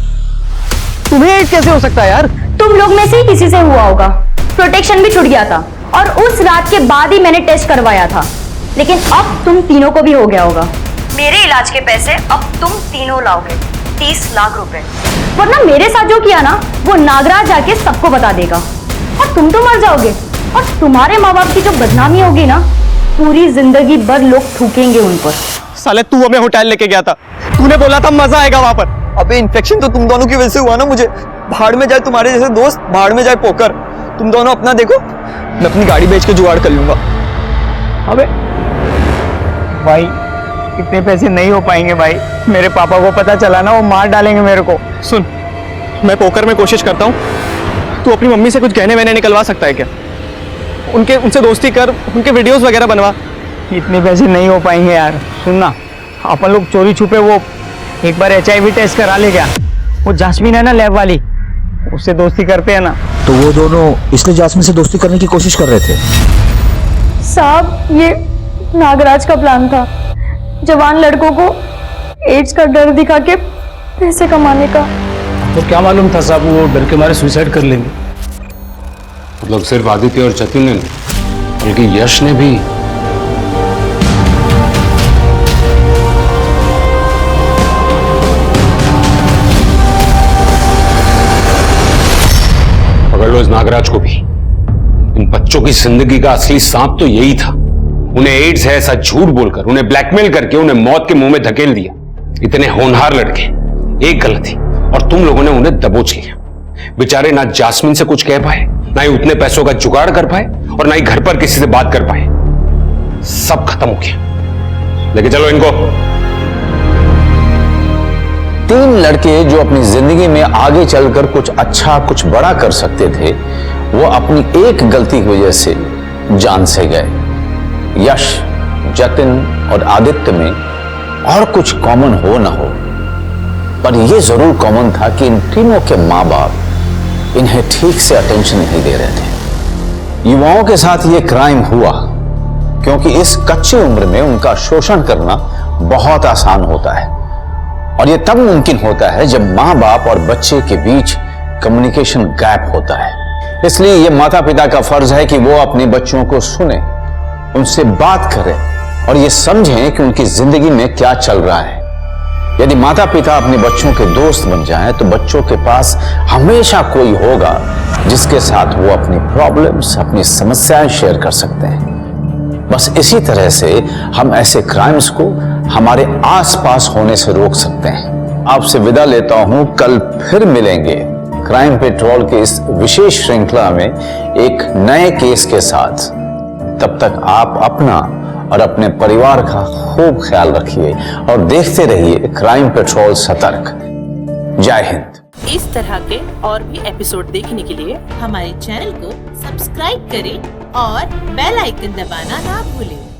तुम्हें एड्स कैसे हो सकता है यार? तुम लोग में से ही किसी से हुआ होगा। प्रोटेक्शन भी छूट गया था और उस रात के बाद ही मैंने टेस्ट करवाया था, लेकिन अब तुम तीनों को भी हो गया होगा। मेरे इलाज के पैसे अब तुम तीनों लाओगे, 30 लाख रुपए। वरना मेरे साथ जो किया ना वो नागराज आके सबको बता देगा और तुम तो मर जाओगे और तुम्हारे माँ बाप की जो बदनामी होगी ना, पूरी जिंदगी भर लोग थूकेंगे उन पर। साले तू हमें होटल लेके गया था, तूने बोला था मजा आएगा वहां पर। अबे इन्फेक्शन तो तुम दोनों की वजह से हुआ ना मुझे। भाड़ में जाए तुम्हारे जैसे दोस्त, भाड़ में जाए पोकर। तुम दोनों अपना देखो, मैं अपनी गाड़ी बेच के जुगाड़ कर लूंगा। अबे भाई इतने पैसे नहीं हो पाएंगे भाई, मेरे पापा को पता चला ना वो मार डालेंगे मेरे को। सुन, मैं पोकर में कोशिश करता हूँ, तू अपनी मम्मी से कुछ गहने वहने निकलवा सकता है क्या? उनसे दोस्ती कर, उनके वीडियोस वगैरह बनवा। इतने पैसे नहीं हो पाएंगे यार। सुनना, अपन लोग चोरी छुपे वो एक बार HIV टेस्ट करा ले क्या? वो जास्मीन है ना लैब वाली, उससे दोस्ती करते हैं ना। तो वो दोनों इसलिए जास्मीन से दोस्ती करने की कोशिश कर रहे थे? साहब ये नागराज का प्लान था, जवान लड़कों को एड्स का डर दिखा के पैसे कमाने का। तो क्या मालूम था साहब वो डर के मारे सुसाइड कर लेंगे। मतलब सिर्फ आदित्य और जतिन ने नहीं, बल्कि यश ने भी। पकड़ लो इस नागराज को भी। इन बच्चों की जिंदगी का असली सांप तो यही था। उन्हें एड्स है ऐसा झूठ बोलकर, उन्हें ब्लैकमेल करके उन्हें मौत के मुंह में धकेल दिया। इतने होनहार लड़के, एक गलती और तुम लोगों ने उन्हें दबोच लिया। बेचारे ना जास्मिन से कुछ कह पाए, ना ही उतने पैसों का जुगाड़ कर पाए और ना ही घर पर किसी से बात कर पाए। सब खत्म हो गया। लेके चलो इनको। 3 लड़के जो अपनी जिंदगी में आगे चलकर कुछ अच्छा कुछ बड़ा कर सकते थे, वो अपनी एक गलती की वजह से जान से गए। यश, जतिन और आदित्य में और कुछ कॉमन हो ना हो, पर यह जरूर कॉमन था कि इन तीनों के मां बाप इन्हें ठीक से अटेंशन नहीं दे रहे थे। युवाओं के साथ ये क्राइम हुआ क्योंकि इस कच्ची उम्र में उनका शोषण करना बहुत आसान होता है और यह तब मुमकिन होता है जब मां बाप और बच्चे के बीच कम्युनिकेशन गैप होता है। इसलिए यह माता पिता का फर्ज है कि वो अपने बच्चों को सुने, उनसे बात करें और ये समझें कि उनकी जिंदगी में क्या चल रहा है। यदि माता पिता अपने बच्चों के दोस्त बन जाएं, तो बच्चों के पास हमेशा कोई होगा जिसके साथ वो अपनी प्रॉब्लम्स, अपनी समस्याएं शेयर कर सकते हैं। बस इसी तरह से हम ऐसे क्राइम्स को हमारे आसपास होने से रोक सकते हैं। आपसे विदा लेता हूं, कल फिर मिलेंगे क्राइम पेट्रोल की इस विशेष श्रृंखला में एक नए केस के साथ। तब तक आप अपना और अपने परिवार का खूब ख्याल रखिए और देखते रहिए क्राइम पेट्रोल सतर्क। जय हिंद। इस तरह के और भी एपिसोड देखने के लिए हमारे चैनल को सब्सक्राइब करें और बेल आइकन दबाना ना भूलें।